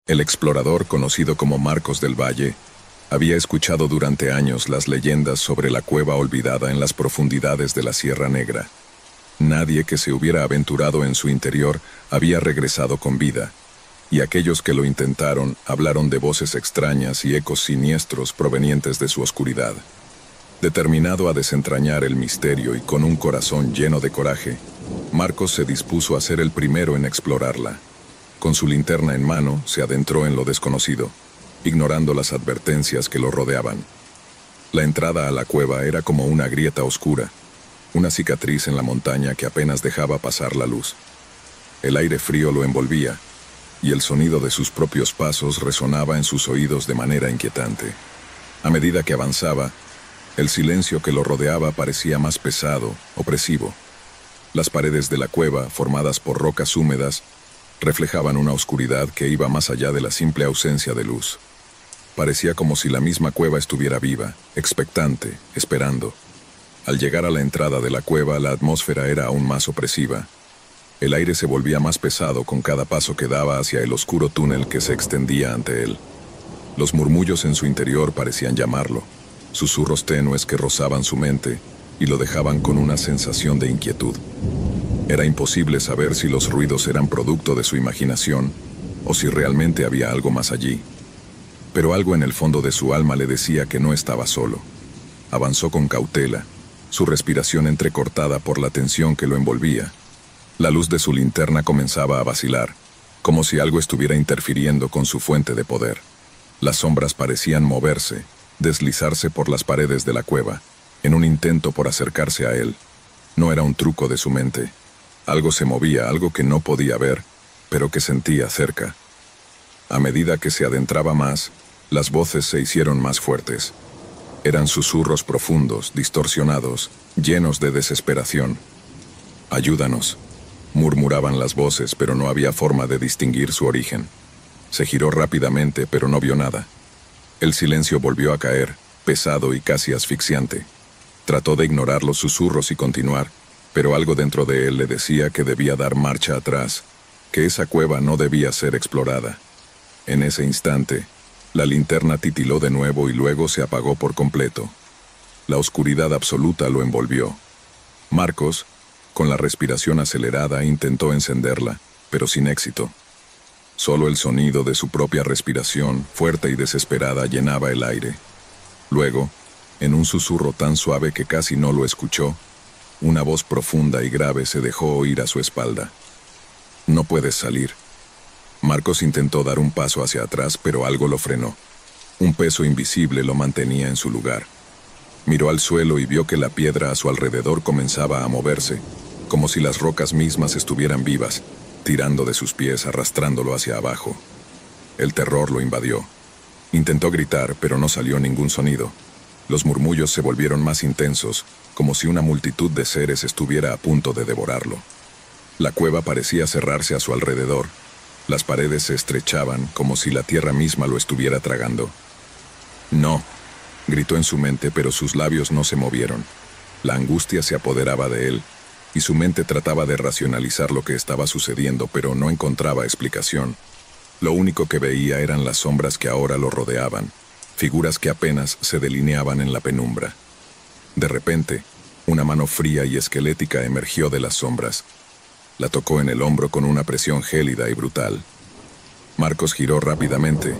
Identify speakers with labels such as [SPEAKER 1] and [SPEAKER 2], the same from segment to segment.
[SPEAKER 1] El explorador, conocido como Marcos del Valle, había escuchado durante años las leyendas sobre la cueva olvidada en las profundidades de la Sierra Negra. Nadie que se hubiera aventurado en su interior había regresado con vida, y aquellos que lo intentaron hablaron de voces extrañas y ecos siniestros provenientes de su oscuridad. Determinado a desentrañar el misterio y con un corazón lleno de coraje, Marcos se dispuso a ser el primero en explorarla. Con su linterna en mano, se adentró en lo desconocido, ignorando las advertencias que lo rodeaban. La entrada a la cueva era como una grieta oscura, una cicatriz en la montaña que apenas dejaba pasar la luz. El aire frío lo envolvía, y el sonido de sus propios pasos resonaba en sus oídos de manera inquietante. A medida que avanzaba, el silencio que lo rodeaba parecía más pesado, opresivo. Las paredes de la cueva, formadas por rocas húmedas, reflejaban una oscuridad que iba más allá de la simple ausencia de luz. Parecía como si la misma cueva estuviera viva, expectante, esperando. Al llegar a la entrada de la cueva, la atmósfera era aún más opresiva. El aire se volvía más pesado con cada paso que daba hacia el oscuro túnel que se extendía ante él. Los murmullos en su interior parecían llamarlo, susurros tenues que rozaban su mente y lo dejaban con una sensación de inquietud. Era imposible saber si los ruidos eran producto de su imaginación o si realmente había algo más allí. Pero algo en el fondo de su alma le decía que no estaba solo. Avanzó con cautela, su respiración entrecortada por la tensión que lo envolvía. La luz de su linterna comenzaba a vacilar, como si algo estuviera interfiriendo con su fuente de poder. Las sombras parecían moverse, deslizarse por las paredes de la cueva, en un intento por acercarse a él. No era un truco de su mente. Algo se movía, algo que no podía ver, pero que sentía cerca. A medida que se adentraba más, las voces se hicieron más fuertes. Eran susurros profundos, distorsionados, llenos de desesperación. «Ayúdanos», murmuraban las voces, pero no había forma de distinguir su origen. Se giró rápidamente, pero no vio nada. El silencio volvió a caer, pesado y casi asfixiante. Trató de ignorar los susurros y continuar, pero algo dentro de él le decía que debía dar marcha atrás, que esa cueva no debía ser explorada. En ese instante, la linterna titiló de nuevo y luego se apagó por completo. La oscuridad absoluta lo envolvió. Marcos, con la respiración acelerada, intentó encenderla, pero sin éxito. Solo el sonido de su propia respiración, fuerte y desesperada, llenaba el aire. Luego, en un susurro tan suave que casi no lo escuchó, una voz profunda y grave se dejó oír a su espalda. «No puedes salir». Marcos intentó dar un paso hacia atrás, pero algo lo frenó. Un peso invisible lo mantenía en su lugar. Miró al suelo y vio que la piedra a su alrededor comenzaba a moverse, como si las rocas mismas estuvieran vivas, tirando de sus pies, arrastrándolo hacia abajo. El terror lo invadió. Intentó gritar, pero no salió ningún sonido. Los murmullos se volvieron más intensos, como si una multitud de seres estuviera a punto de devorarlo. La cueva parecía cerrarse a su alrededor. Las paredes se estrechaban, como si la tierra misma lo estuviera tragando. «No», gritó en su mente, pero sus labios no se movieron. La angustia se apoderaba de él, y su mente trataba de racionalizar lo que estaba sucediendo, pero no encontraba explicación. Lo único que veía eran las sombras que ahora lo rodeaban, figuras que apenas se delineaban en la penumbra. De repente, una mano fría y esquelética emergió de las sombras. La tocó en el hombro con una presión gélida y brutal. Marcos giró rápidamente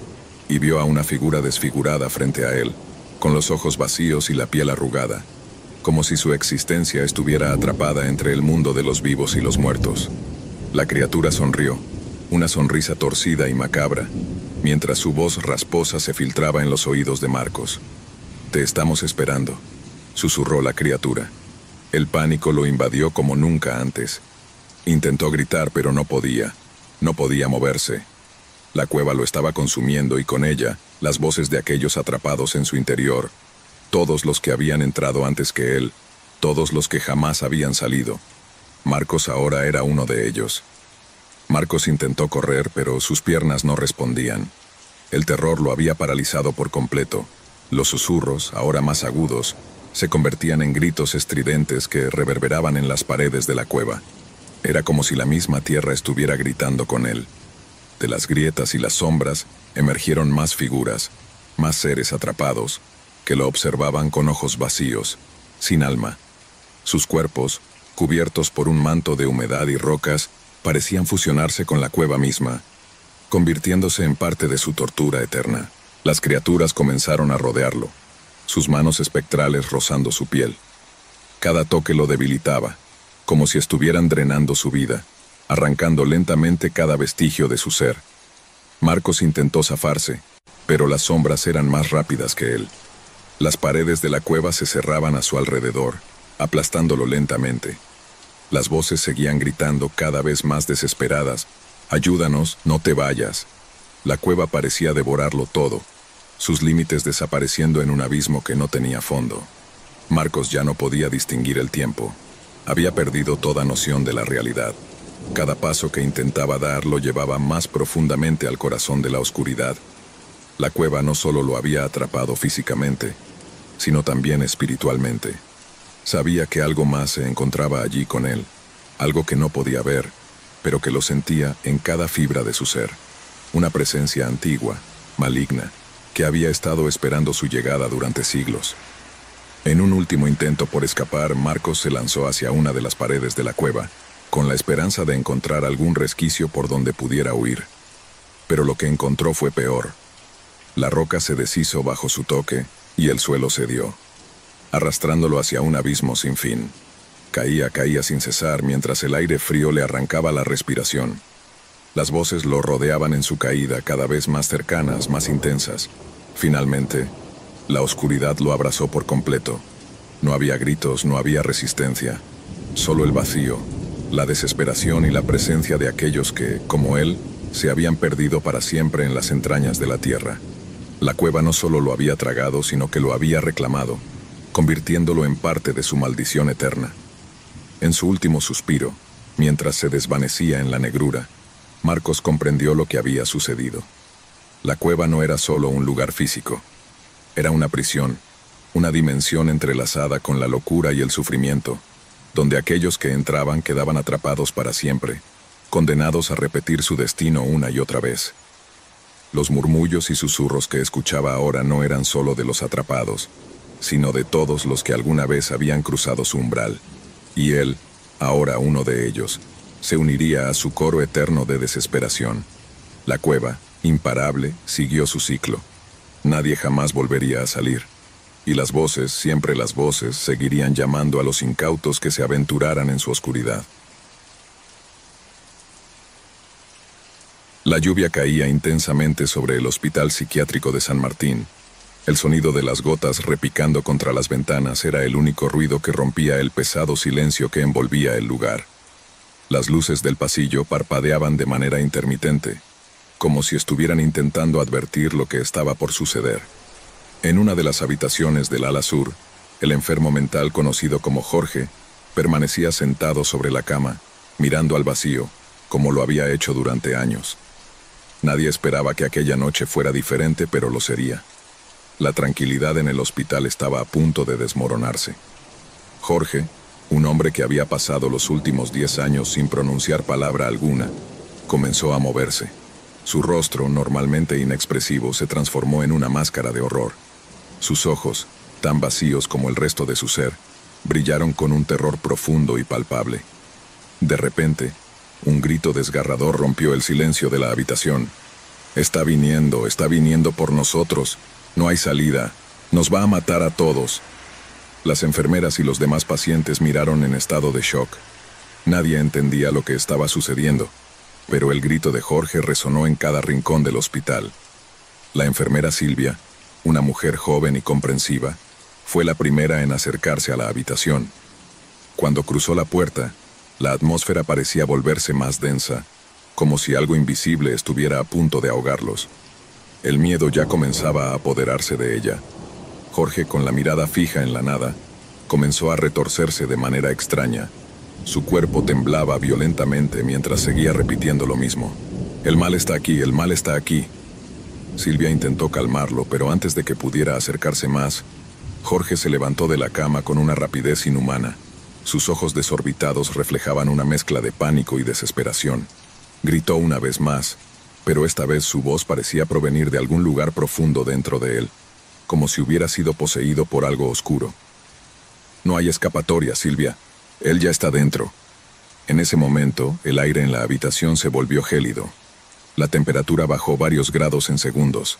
[SPEAKER 1] y vio a una figura desfigurada frente a él, con los ojos vacíos y la piel arrugada, como si su existencia estuviera atrapada entre el mundo de los vivos y los muertos. La criatura sonrió, una sonrisa torcida y macabra, mientras su voz rasposa se filtraba en los oídos de Marcos. «Te estamos esperando», susurró la criatura. El pánico lo invadió como nunca antes. Intentó gritar, pero no podía moverse. La cueva lo estaba consumiendo y con ella, las voces de aquellos atrapados en su interior. Todos los que habían entrado antes que él, todos los que jamás habían salido. Marcos ahora era uno de ellos. Marcos intentó correr, pero sus piernas no respondían. El terror lo había paralizado por completo. Los susurros, ahora más agudos, se convertían en gritos estridentes que reverberaban en las paredes de la cueva. Era como si la misma tierra estuviera gritando con él. De las grietas y las sombras emergieron más figuras, más seres atrapados, que lo observaban con ojos vacíos, sin alma. Sus cuerpos, cubiertos por un manto de humedad y rocas, parecían fusionarse con la cueva misma, convirtiéndose en parte de su tortura eterna. Las criaturas comenzaron a rodearlo, sus manos espectrales rozando su piel. Cada toque lo debilitaba, como si estuvieran drenando su vida, arrancando lentamente cada vestigio de su ser. Marcos intentó zafarse, pero las sombras eran más rápidas que él. Las paredes de la cueva se cerraban a su alrededor, aplastándolo lentamente. Las voces seguían gritando cada vez más desesperadas: «Ayúdanos, no te vayas». La cueva parecía devorarlo todo, sus límites desapareciendo en un abismo que no tenía fondo. Marcos ya no podía distinguir el tiempo. Había perdido toda noción de la realidad. Cada paso que intentaba dar lo llevaba más profundamente al corazón de la oscuridad. La cueva no solo lo había atrapado físicamente, sino también espiritualmente. Sabía que algo más se encontraba allí con él, algo que no podía ver, pero que lo sentía en cada fibra de su ser. Una presencia antigua, maligna, que había estado esperando su llegada durante siglos. En un último intento por escapar, Marcos se lanzó hacia una de las paredes de la cueva, con la esperanza de encontrar algún resquicio por donde pudiera huir. Pero lo que encontró fue peor. La roca se deshizo bajo su toque y el suelo cedió, arrastrándolo hacia un abismo sin fin. Caía sin cesar mientras el aire frío le arrancaba la respiración. Las voces lo rodeaban en su caída, cada vez más cercanas, más intensas. Finalmente, la oscuridad lo abrazó por completo. No había gritos, no había resistencia. Solo el vacío, la desesperación y la presencia de aquellos que, como él, se habían perdido para siempre en las entrañas de la tierra. La cueva no solo lo había tragado, sino que lo había reclamado, convirtiéndolo en parte de su maldición eterna. En su último suspiro, mientras se desvanecía en la negrura, Marcos comprendió lo que había sucedido. La cueva no era solo un lugar físico. Era una prisión, una dimensión entrelazada con la locura y el sufrimiento, donde aquellos que entraban quedaban atrapados para siempre, condenados a repetir su destino una y otra vez. Los murmullos y susurros que escuchaba ahora no eran solo de los atrapados, sino de todos los que alguna vez habían cruzado su umbral. Y él, ahora uno de ellos, se uniría a su coro eterno de desesperación. La cueva, imparable, siguió su ciclo. Nadie jamás volvería a salir. Y las voces, siempre las voces, seguirían llamando a los incautos que se aventuraran en su oscuridad. La lluvia caía intensamente sobre el Hospital Psiquiátrico de San Martín. El sonido de las gotas repicando contra las ventanas era el único ruido que rompía el pesado silencio que envolvía el lugar. Las luces del pasillo parpadeaban de manera intermitente, como si estuvieran intentando advertir lo que estaba por suceder. En una de las habitaciones del ala sur, el enfermo mental conocido como Jorge permanecía sentado sobre la cama, mirando al vacío, como lo había hecho durante años. Nadie esperaba que aquella noche fuera diferente, pero lo sería. La tranquilidad en el hospital estaba a punto de desmoronarse. Jorge, un hombre que había pasado los últimos 10 años sin pronunciar palabra alguna, comenzó a moverse. Su rostro, normalmente inexpresivo, se transformó en una máscara de horror. Sus ojos, tan vacíos como el resto de su ser, brillaron con un terror profundo y palpable. De repente, un grito desgarrador rompió el silencio de la habitación. Está viniendo por nosotros. No hay salida. Nos va a matar a todos». Las enfermeras y los demás pacientes miraron en estado de shock. Nadie entendía lo que estaba sucediendo, pero el grito de Jorge resonó en cada rincón del hospital. La enfermera Silvia, una mujer joven y comprensiva, fue la primera en acercarse a la habitación. Cuando cruzó la puerta, la atmósfera parecía volverse más densa, como si algo invisible estuviera a punto de ahogarlos. El miedo ya comenzaba a apoderarse de ella. Jorge, con la mirada fija en la nada, comenzó a retorcerse de manera extraña. Su cuerpo temblaba violentamente mientras seguía repitiendo lo mismo. «El mal está aquí, el mal está aquí». Silvia intentó calmarlo, pero antes de que pudiera acercarse más, Jorge se levantó de la cama con una rapidez inhumana. Sus ojos desorbitados reflejaban una mezcla de pánico y desesperación. Gritó una vez más: pero esta vez su voz parecía provenir de algún lugar profundo dentro de él, como si hubiera sido poseído por algo oscuro. No hay escapatoria, Silvia. Él ya está dentro. En ese momento, el aire en la habitación se volvió gélido. La temperatura bajó varios grados en segundos,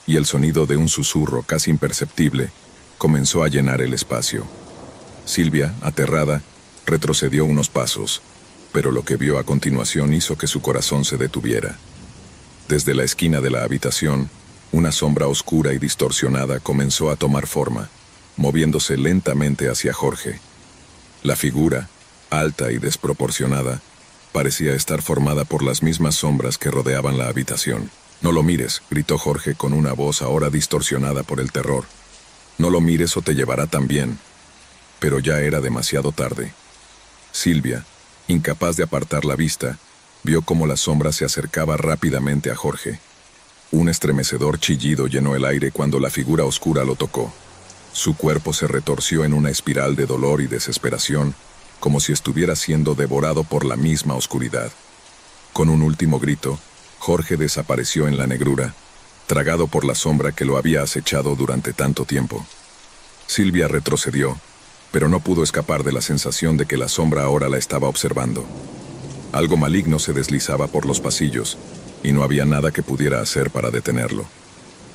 [SPEAKER 1] y el sonido de un susurro casi imperceptible comenzó a llenar el espacio. Silvia, aterrada, retrocedió unos pasos, pero lo que vio a continuación hizo que su corazón se detuviera. Desde la esquina de la habitación, una sombra oscura y distorsionada comenzó a tomar forma, moviéndose lentamente hacia Jorge. La figura, alta y desproporcionada, parecía estar formada por las mismas sombras que rodeaban la habitación. «No lo mires», gritó Jorge con una voz ahora distorsionada por el terror. «No lo mires o te llevará también». Pero ya era demasiado tarde. Silvia, incapaz de apartar la vista, vio cómo la sombra se acercaba rápidamente a Jorge. Un estremecedor chillido llenó el aire cuando la figura oscura lo tocó. Su cuerpo se retorció en una espiral de dolor y desesperación, como si estuviera siendo devorado por la misma oscuridad. Con un último grito, Jorge desapareció en la negrura, tragado por la sombra que lo había acechado durante tanto tiempo. Silvia retrocedió, pero no pudo escapar de la sensación de que la sombra ahora la estaba observando. Algo maligno se deslizaba por los pasillos, y no había nada que pudiera hacer para detenerlo.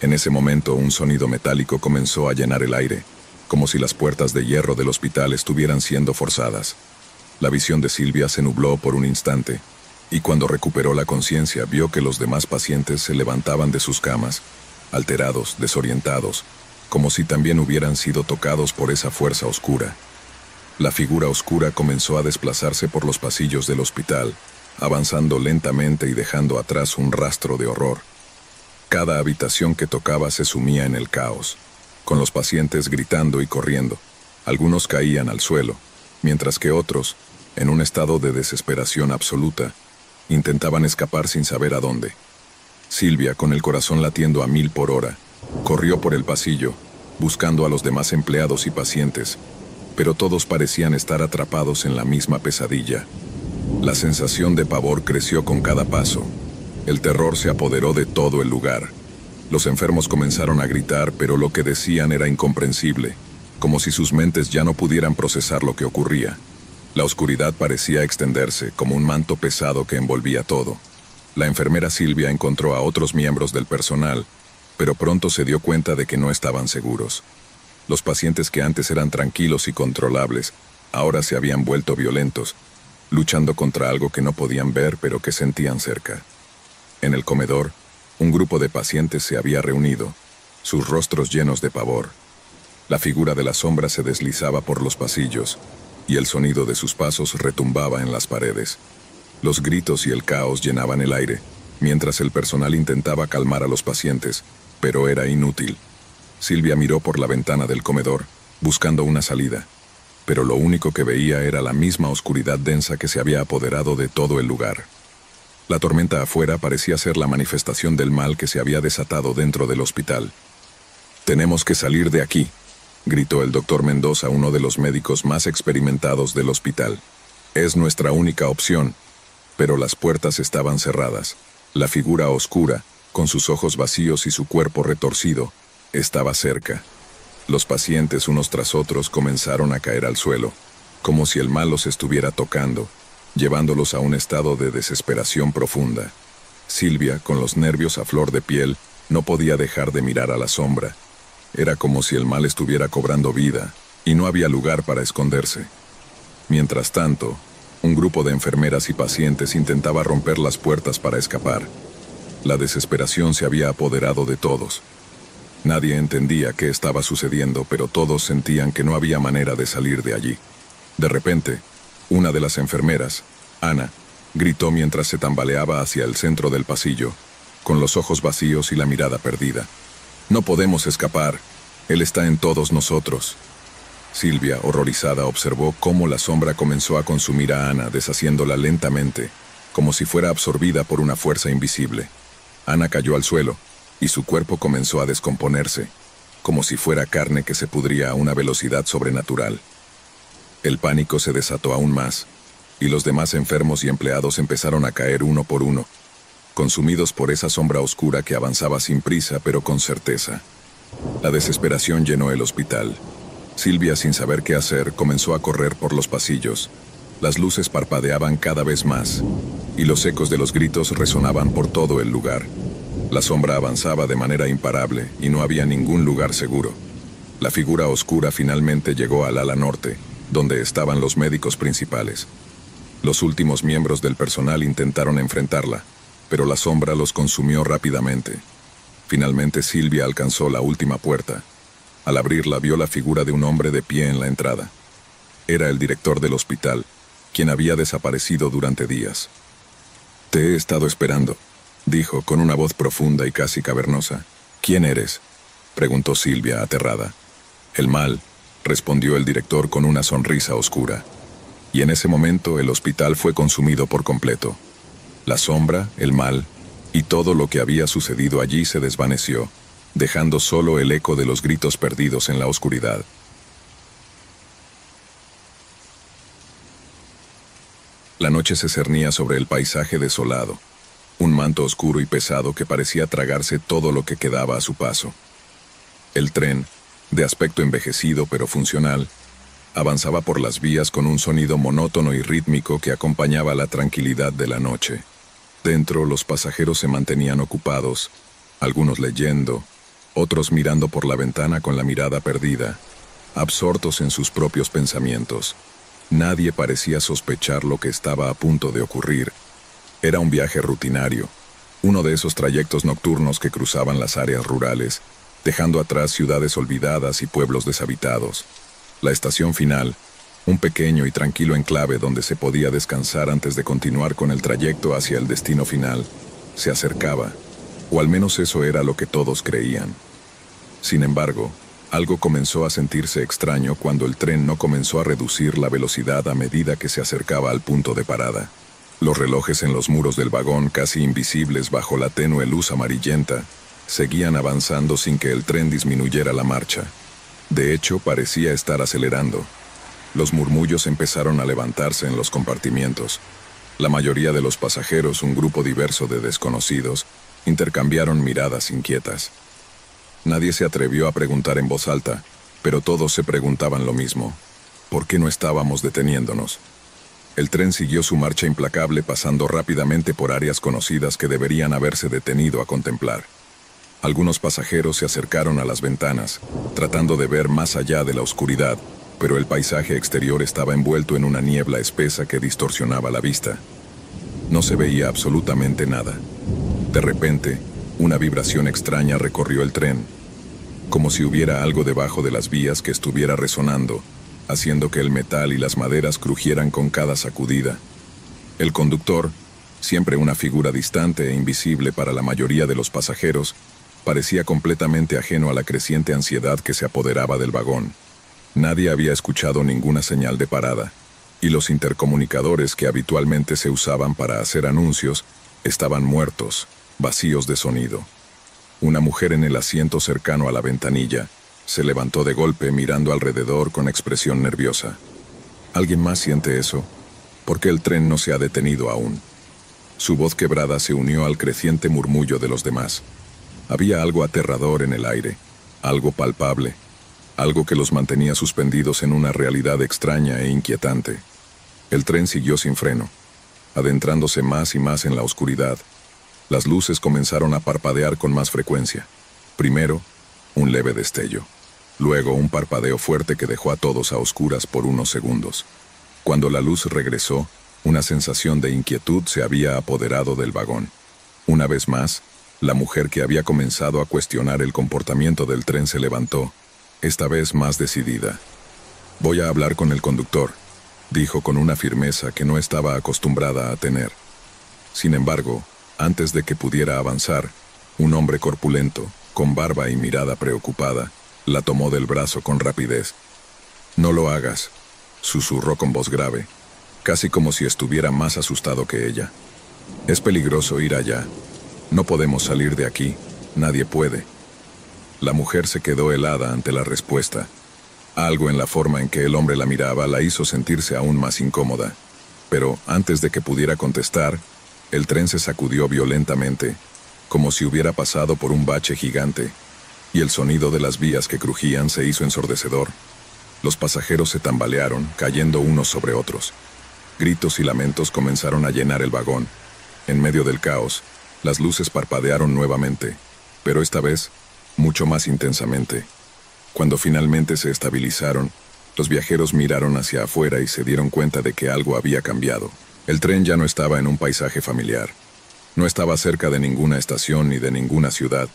[SPEAKER 1] En ese momento, un sonido metálico comenzó a llenar el aire, como si las puertas de hierro del hospital estuvieran siendo forzadas. La visión de Silvia se nubló por un instante, y cuando recuperó la conciencia vio que los demás pacientes se levantaban de sus camas, alterados, desorientados, como si también hubieran sido tocados por esa fuerza oscura. La figura oscura comenzó a desplazarse por los pasillos del hospital, avanzando lentamente y dejando atrás un rastro de horror. Cada habitación que tocaba se sumía en el caos, con los pacientes gritando y corriendo. Algunos caían al suelo, mientras que otros, en un estado de desesperación absoluta, intentaban escapar sin saber a dónde. Silvia, con el corazón latiendo a 1000 por hora, corrió por el pasillo, buscando a los demás empleados y pacientes, pero todos parecían estar atrapados en la misma pesadilla. La sensación de pavor creció con cada paso. El terror se apoderó de todo el lugar. Los enfermos comenzaron a gritar, pero lo que decían era incomprensible, como si sus mentes ya no pudieran procesar lo que ocurría. La oscuridad parecía extenderse, como un manto pesado que envolvía todo. La enfermera Silvia encontró a otros miembros del personal, pero pronto se dio cuenta de que no estaban seguros. Los pacientes que antes eran tranquilos y controlables, ahora se habían vuelto violentos, luchando contra algo que no podían ver pero que sentían cerca. En el comedor, un grupo de pacientes se había reunido, sus rostros llenos de pavor. La figura de la sombra se deslizaba por los pasillos, y el sonido de sus pasos retumbaba en las paredes. Los gritos y el caos llenaban el aire, mientras el personal intentaba calmar a los pacientes, pero era inútil. Silvia miró por la ventana del comedor, buscando una salida, pero lo único que veía era la misma oscuridad densa que se había apoderado de todo el lugar. La tormenta afuera parecía ser la manifestación del mal que se había desatado dentro del hospital. «Tenemos que salir de aquí», gritó el doctor Mendoza, uno de los médicos más experimentados del hospital. «Es nuestra única opción». Pero las puertas estaban cerradas. La figura oscura, con sus ojos vacíos y su cuerpo retorcido, estaba cerca. Los pacientes, unos tras otros, comenzaron a caer al suelo, como si el mal los estuviera tocando, llevándolos a un estado de desesperación profunda. Silvia, con los nervios a flor de piel, no podía dejar de mirar a la sombra. Era como si el mal estuviera cobrando vida, y no había lugar para esconderse. Mientras tanto, un grupo de enfermeras y pacientes intentaba romper las puertas para escapar. La desesperación se había apoderado de todos. Nadie entendía qué estaba sucediendo, pero todos sentían que no había manera de salir de allí. De repente, una de las enfermeras, Ana, gritó mientras se tambaleaba hacia el centro del pasillo, con los ojos vacíos y la mirada perdida. «No podemos escapar. Él está en todos nosotros». Silvia, horrorizada, observó cómo la sombra comenzó a consumir a Ana, deshaciéndola lentamente, como si fuera absorbida por una fuerza invisible. Ana cayó al suelo, y su cuerpo comenzó a descomponerse, como si fuera carne que se pudría a una velocidad sobrenatural. El pánico se desató aún más, y los demás enfermos y empleados empezaron a caer uno por uno. consumidos por esa sombra oscura que avanzaba sin prisa pero con certeza. La desesperación llenó el hospital. Silvia, sin saber qué hacer, comenzó a correr por los pasillos. Las luces parpadeaban cada vez más, y los ecos de los gritos resonaban por todo el lugar. La sombra avanzaba de manera imparable, y no había ningún lugar seguro. La figura oscura finalmente llegó al ala norte, donde estaban los médicos principales. Los últimos miembros del personal intentaron enfrentarla, pero la sombra los consumió rápidamente. Finalmente Silvia alcanzó la última puerta. Al abrirla vio la figura de un hombre de pie en la entrada. Era el director del hospital, quien había desaparecido durante días. «Te he estado esperando», dijo con una voz profunda y casi cavernosa. «¿Quién eres?», preguntó Silvia aterrada. «El mal», respondió el director con una sonrisa oscura. Y en ese momento el hospital fue consumido por completo. La sombra, el mal, y todo lo que había sucedido allí se desvaneció, dejando solo el eco de los gritos perdidos en la oscuridad. La noche se cernía sobre el paisaje desolado, un manto oscuro y pesado que parecía tragarse todo lo que quedaba a su paso. El tren, de aspecto envejecido pero funcional, avanzaba por las vías con un sonido monótono y rítmico que acompañaba la tranquilidad de la noche. Dentro, los pasajeros se mantenían ocupados, algunos leyendo, otros mirando por la ventana con la mirada perdida, absortos en sus propios pensamientos. Nadie parecía sospechar lo que estaba a punto de ocurrir. Era un viaje rutinario, uno de esos trayectos nocturnos que cruzaban las áreas rurales, dejando atrás ciudades olvidadas y pueblos deshabitados. La estación final, un pequeño y tranquilo enclave donde se podía descansar antes de continuar con el trayecto hacia el destino final, se acercaba, o al menos eso era lo que todos creían. Sin embargo, algo comenzó a sentirse extraño cuando el tren no comenzó a reducir la velocidad a medida que se acercaba al punto de parada. Los relojes en los muros del vagón, casi invisibles bajo la tenue luz amarillenta, seguían avanzando sin que el tren disminuyera la marcha. De hecho, parecía estar acelerando. Los murmullos empezaron a levantarse en los compartimientos. La mayoría de los pasajeros, un grupo diverso de desconocidos, intercambiaron miradas inquietas. Nadie se atrevió a preguntar en voz alta, pero todos se preguntaban lo mismo. ¿Por qué no estábamos deteniéndonos? El tren siguió su marcha implacable, pasando rápidamente por áreas conocidas que deberían haberse detenido a contemplar. Algunos pasajeros se acercaron a las ventanas, tratando de ver más allá de la oscuridad, pero el paisaje exterior estaba envuelto en una niebla espesa que distorsionaba la vista. No se veía absolutamente nada. De repente, una vibración extraña recorrió el tren, como si hubiera algo debajo de las vías que estuviera resonando, haciendo que el metal y las maderas crujieran con cada sacudida. El conductor, siempre una figura distante e invisible para la mayoría de los pasajeros, parecía completamente ajeno a la creciente ansiedad que se apoderaba del vagón. Nadie había escuchado ninguna señal de parada, y los intercomunicadores que habitualmente se usaban para hacer anuncios estaban muertos, vacíos de sonido. Una mujer en el asiento cercano a la ventanilla se levantó de golpe mirando alrededor con expresión nerviosa. ¿Alguien más siente eso? ¿Por qué el tren no se ha detenido aún? Su voz quebrada se unió al creciente murmullo de los demás. Había algo aterrador en el aire, algo palpable, algo que los mantenía suspendidos en una realidad extraña e inquietante. El tren siguió sin freno, adentrándose más y más en la oscuridad. Las luces comenzaron a parpadear con más frecuencia. Primero, un leve destello. Luego, un parpadeo fuerte que dejó a todos a oscuras por unos segundos. Cuando la luz regresó, una sensación de inquietud se había apoderado del vagón. Una vez más, la mujer que había comenzado a cuestionar el comportamiento del tren se levantó, esta vez más decidida. «Voy a hablar con el conductor», dijo con una firmeza que no estaba acostumbrada a tener. Sin embargo, antes de que pudiera avanzar, un hombre corpulento, con barba y mirada preocupada, la tomó del brazo con rapidez. «No lo hagas», susurró con voz grave, casi como si estuviera más asustado que ella. «Es peligroso ir allá. No podemos salir de aquí. Nadie puede». La mujer se quedó helada ante la respuesta. Algo en la forma en que el hombre la miraba la hizo sentirse aún más incómoda. Pero antes de que pudiera contestar, El tren se sacudió violentamente, como si hubiera pasado por un bache gigante, y el sonido de las vías que crujían se hizo ensordecedor. Los pasajeros se tambalearon, cayendo unos sobre otros. Gritos y lamentos comenzaron a llenar el vagón. En medio del caos, las luces parpadearon nuevamente, pero esta vez, mucho más intensamente. Cuando finalmente se estabilizaron, los viajeros miraron hacia afuera y se dieron cuenta de que algo había cambiado. El tren ya no estaba en un paisaje familiar. No estaba cerca de ninguna estación ni de ninguna ciudad.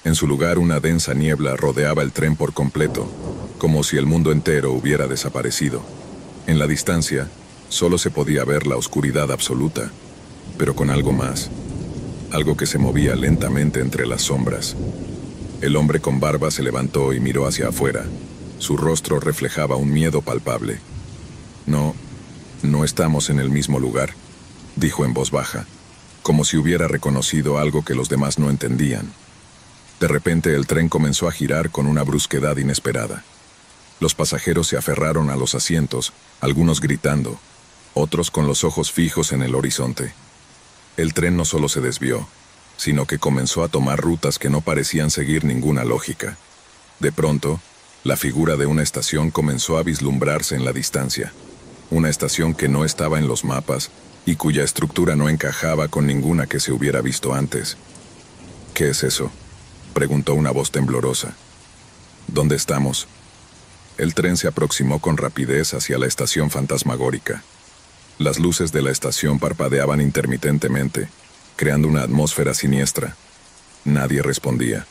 [SPEAKER 1] En su lugar, una densa niebla rodeaba el tren por completo, como si el mundo entero hubiera desaparecido. En la distancia, solo se podía ver la oscuridad absoluta, pero con algo más. Algo que se movía lentamente entre las sombras. El hombre con barba se levantó y miró hacia afuera. Su rostro reflejaba un miedo palpable. No estamos en el mismo lugar, dijo en voz baja, como si hubiera reconocido algo que los demás no entendían. De repente el tren comenzó a girar con una brusquedad inesperada. Los pasajeros se aferraron a los asientos, algunos gritando, otros con los ojos fijos en el horizonte. El tren no solo se desvió, sino que comenzó a tomar rutas que no parecían seguir ninguna lógica. De pronto, la figura de una estación comenzó a vislumbrarse en la distancia. Una estación que no estaba en los mapas y cuya estructura no encajaba con ninguna que se hubiera visto antes. ¿Qué es eso?, preguntó una voz temblorosa. ¿Dónde estamos? El tren se aproximó con rapidez hacia la estación fantasmagórica. Las luces de la estación parpadeaban intermitentemente, creando una atmósfera siniestra. Nadie respondía.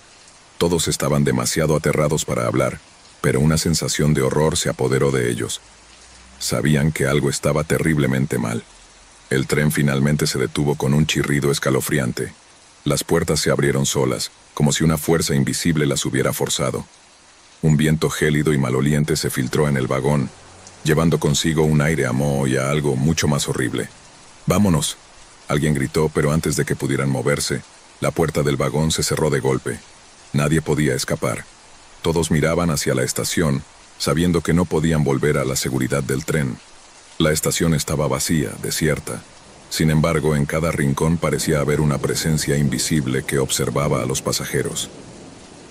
[SPEAKER 1] Todos estaban demasiado aterrados para hablar, pero una sensación de horror se apoderó de ellos. Sabían que algo estaba terriblemente mal. El tren finalmente se detuvo con un chirrido escalofriante. Las puertas se abrieron solas, como si una fuerza invisible las hubiera forzado. Un viento gélido y maloliente se filtró en el vagón, llevando consigo un aire a moho y a algo mucho más horrible. «¡Vámonos!», alguien gritó, pero antes de que pudieran moverse, la puerta del vagón se cerró de golpe. Nadie podía escapar. Todos miraban hacia la estación, sabiendo que no podían volver a la seguridad del tren. La estación estaba vacía, desierta. Sin embargo, en cada rincón parecía haber una presencia invisible que observaba a los pasajeros.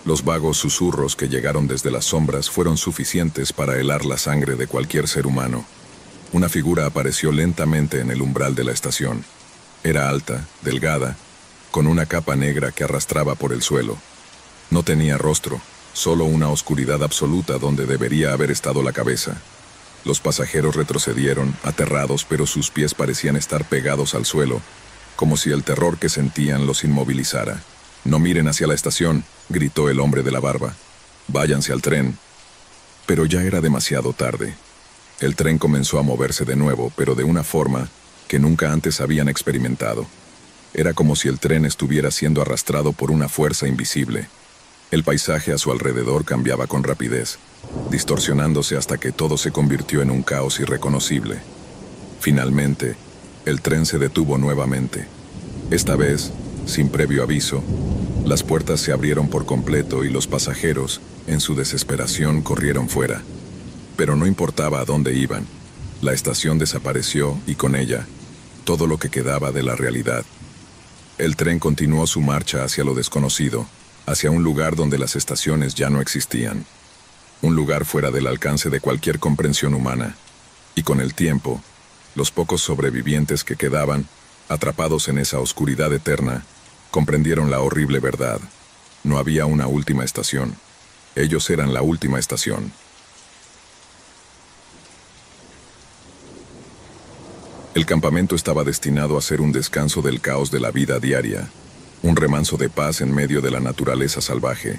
[SPEAKER 1] Los vagos susurros que llegaron desde las sombras fueron suficientes para helar la sangre de cualquier ser humano. Una figura apareció lentamente en el umbral de la estación. Era alta, delgada, con una capa negra que arrastraba por el suelo. No tenía rostro, solo una oscuridad absoluta donde debería haber estado la cabeza. Los pasajeros retrocedieron, aterrados, pero sus pies parecían estar pegados al suelo, como si el terror que sentían los inmovilizara. «No miren hacia la estación», gritó el hombre de la barba. «Váyanse al tren». Pero ya era demasiado tarde. El tren comenzó a moverse de nuevo, pero de una forma que nunca antes habían experimentado. Era como si el tren estuviera siendo arrastrado por una fuerza invisible. El paisaje a su alrededor cambiaba con rapidez, distorsionándose hasta que todo se convirtió en un caos irreconocible. Finalmente, el tren se detuvo nuevamente. Esta vez, sin previo aviso, las puertas se abrieron por completo y los pasajeros, en su desesperación, corrieron fuera. Pero no importaba a dónde iban. La estación desapareció y con ella, todo lo que quedaba de la realidad. El tren continuó su marcha hacia lo desconocido, hacia un lugar donde las estaciones ya no existían. Un lugar fuera del alcance de cualquier comprensión humana. Y con el tiempo, los pocos sobrevivientes que quedaban, atrapados en esa oscuridad eterna, comprendieron la horrible verdad. No había una última estación. Ellos eran la última estación. El campamento estaba destinado a ser un descanso del caos de la vida diaria, un remanso de paz en medio de la naturaleza salvaje.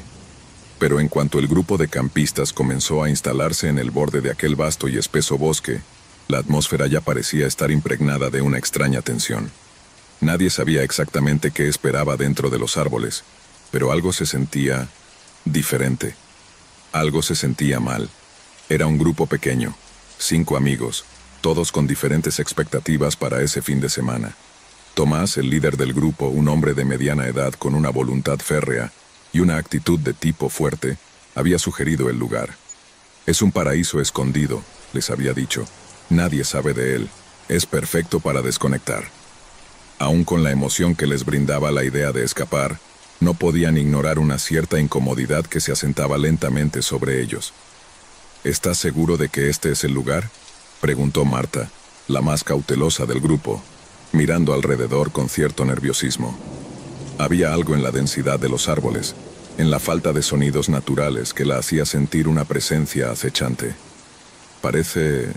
[SPEAKER 1] Pero en cuanto el grupo de campistas comenzó a instalarse en el borde de aquel vasto y espeso bosque, la atmósfera ya parecía estar impregnada de una extraña tensión. Nadie sabía exactamente qué esperaba dentro de los árboles, pero algo se sentía diferente. Algo se sentía mal. Era un grupo pequeño, 5 amigos, todos con diferentes expectativas para ese fin de semana. Tomás, el líder del grupo, un hombre de mediana edad con una voluntad férrea y una actitud de tipo fuerte, había sugerido el lugar. «Es un paraíso escondido», les había dicho. «Nadie sabe de él. Es perfecto para desconectar». Aún con la emoción que les brindaba la idea de escapar, no podían ignorar una cierta incomodidad que se asentaba lentamente sobre ellos. ¿Estás seguro de que este es el lugar?, preguntó Marta, la más cautelosa del grupo, mirando alrededor con cierto nerviosismo. Había algo en la densidad de los árboles, en la falta de sonidos naturales que la hacía sentir una presencia acechante. Parece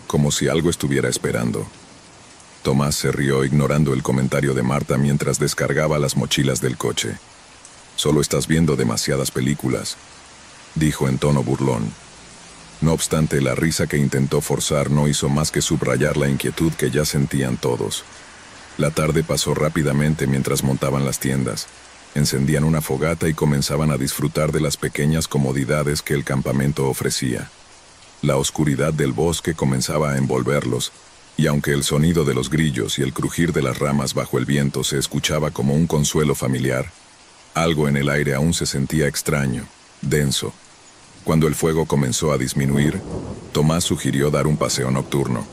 [SPEAKER 1] como si algo estuviera esperando. Tomás se rió ignorando el comentario de Marta mientras descargaba las mochilas del coche. «Solo estás viendo demasiadas películas», dijo en tono burlón. No obstante, la risa que intentó forzar no hizo más que subrayar la inquietud que ya sentían todos. La tarde pasó rápidamente mientras montaban las tiendas, encendían una fogata y comenzaban a disfrutar de las pequeñas comodidades que el campamento ofrecía. La oscuridad del bosque comenzaba a envolverlos, y aunque el sonido de los grillos y el crujir de las ramas bajo el viento se escuchaba como un consuelo familiar, algo en el aire aún se sentía extraño, denso. Cuando el fuego comenzó a disminuir, Tomás sugirió dar un paseo nocturno.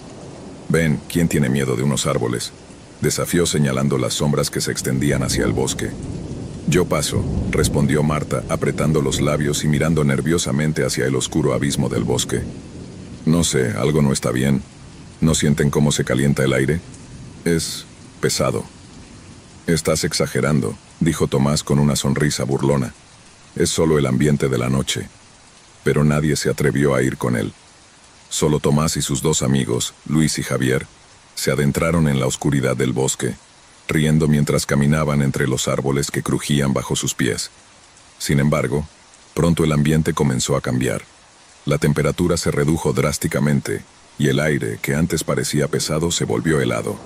[SPEAKER 1] «Ven, ¿quién tiene miedo de unos árboles?», desafió señalando las sombras que se extendían hacia el bosque. «Yo paso», respondió Marta, apretando los labios y mirando nerviosamente hacia el oscuro abismo del bosque. «No sé, algo no está bien. ¿No sienten cómo se calienta el aire? Es pesado». «Estás exagerando», dijo Tomás con una sonrisa burlona. «Es solo el ambiente de la noche». Pero nadie se atrevió a ir con él. Solo Tomás y sus dos amigos, Luis y Javier, se adentraron en la oscuridad del bosque, riendo mientras caminaban entre los árboles que crujían bajo sus pies. Sin embargo, pronto el ambiente comenzó a cambiar. La temperatura se redujo drásticamente, y el aire, que antes parecía pesado, se volvió helado.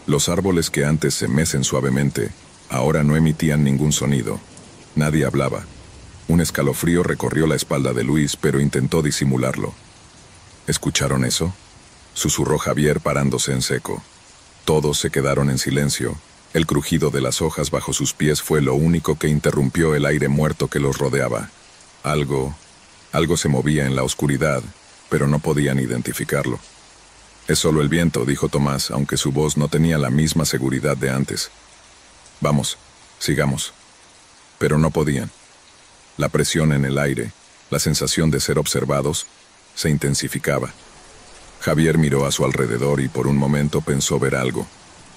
[SPEAKER 1] Los árboles que antes se mecen suavemente, ahora no emitían ningún sonido. Nadie hablaba. Un escalofrío recorrió la espalda de Luis, pero intentó disimularlo. ¿Escucharon eso?, susurró Javier parándose en seco. Todos se quedaron en silencio. El crujido de las hojas bajo sus pies fue lo único que interrumpió el aire muerto que los rodeaba. Algo se movía en la oscuridad, pero no podían identificarlo. «Es solo el viento», dijo Tomás, aunque su voz no tenía la misma seguridad de antes. «Vamos, sigamos». Pero no podían. La presión en el aire, la sensación de ser observados, se intensificaba. Javier miró a su alrededor y por un momento pensó ver algo,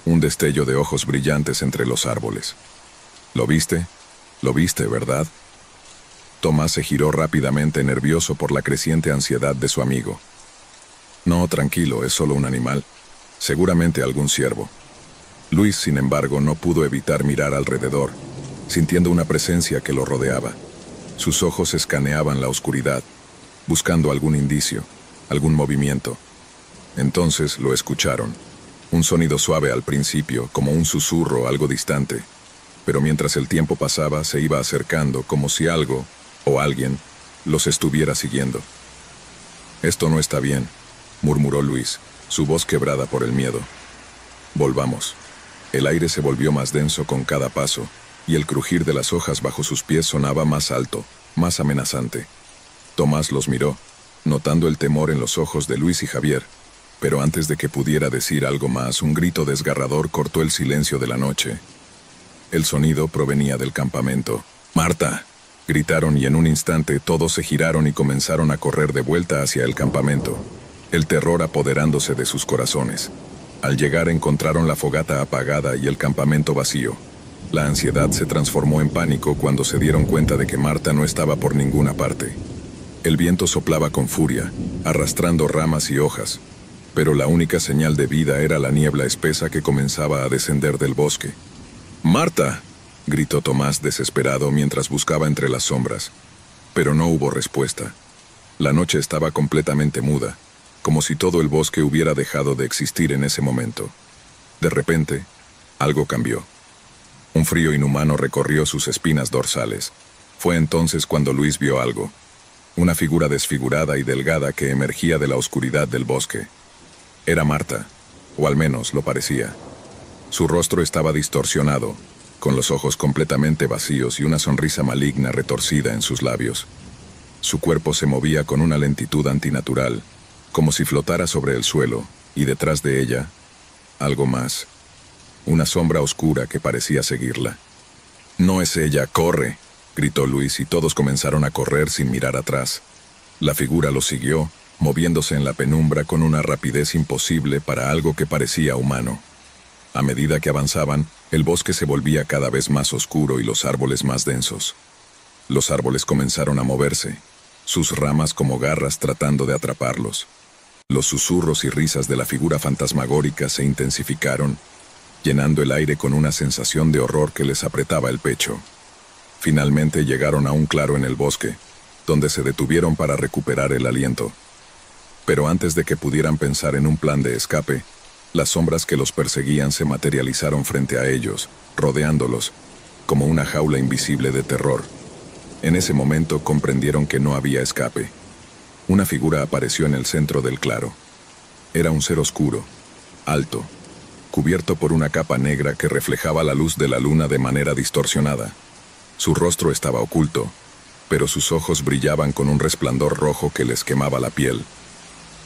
[SPEAKER 1] un destello de ojos brillantes entre los árboles. «¿Lo viste? Lo viste, ¿verdad?». Tomás se giró rápidamente, nervioso por la creciente ansiedad de su amigo. «No, tranquilo, es solo un animal. Seguramente algún ciervo». Luis, sin embargo, no pudo evitar mirar alrededor, sintiendo una presencia que lo rodeaba. Sus ojos escaneaban la oscuridad, buscando algún indicio, algún movimiento. Entonces lo escucharon. Un sonido suave al principio, como un susurro algo distante, pero mientras el tiempo pasaba se iba acercando como si algo, o alguien, los estuviera siguiendo. «Esto no está bien», murmuró Luis, su voz quebrada por el miedo. «Volvamos». El aire se volvió más denso con cada paso, y el crujir de las hojas bajo sus pies sonaba más alto, más amenazante. Tomás los miró, notando el temor en los ojos de Luis y Javier, pero antes de que pudiera decir algo más, un grito desgarrador cortó el silencio de la noche. El sonido provenía del campamento. «¡Marta!», gritaron y en un instante todos se giraron y comenzaron a correr de vuelta hacia el campamento, el terror apoderándose de sus corazones. Al llegar encontraron la fogata apagada y el campamento vacío. La ansiedad se transformó en pánico cuando se dieron cuenta de que Marta no estaba por ninguna parte. El viento soplaba con furia, arrastrando ramas y hojas, pero la única señal de vida era la niebla espesa que comenzaba a descender del bosque. «¡Marta!», gritó Tomás desesperado mientras buscaba entre las sombras, pero no hubo respuesta. La noche estaba completamente muda, como si todo el bosque hubiera dejado de existir en ese momento. De repente, algo cambió. Un frío inhumano recorrió sus espinas dorsales. Fue entonces cuando Luis vio algo. Una figura desfigurada y delgada que emergía de la oscuridad del bosque. Era Marta, o al menos lo parecía. Su rostro estaba distorsionado, con los ojos completamente vacíos y una sonrisa maligna retorcida en sus labios. Su cuerpo se movía con una lentitud antinatural, como si flotara sobre el suelo, y detrás de ella, algo más. una sombra oscura que parecía seguirla. «No es ella, corre», gritó Luis y todos comenzaron a correr sin mirar atrás. La figura los siguió, moviéndose en la penumbra con una rapidez imposible para algo que parecía humano. A medida que avanzaban, el bosque se volvía cada vez más oscuro y los árboles más densos. Los árboles comenzaron a moverse, sus ramas como garras tratando de atraparlos. Los susurros y risas de la figura fantasmagórica se intensificaron, llenando el aire con una sensación de horror que les apretaba el pecho. Finalmente llegaron a un claro en el bosque, donde se detuvieron para recuperar el aliento. Pero antes de que pudieran pensar en un plan de escape, las sombras que los perseguían se materializaron frente a ellos, rodeándolos, como una jaula invisible de terror. En ese momento comprendieron que no había escape. Una figura apareció en el centro del claro. Era un ser oscuro, alto, cubierto por una capa negra que reflejaba la luz de la luna de manera distorsionada. Su rostro estaba oculto, pero sus ojos brillaban con un resplandor rojo que les quemaba la piel.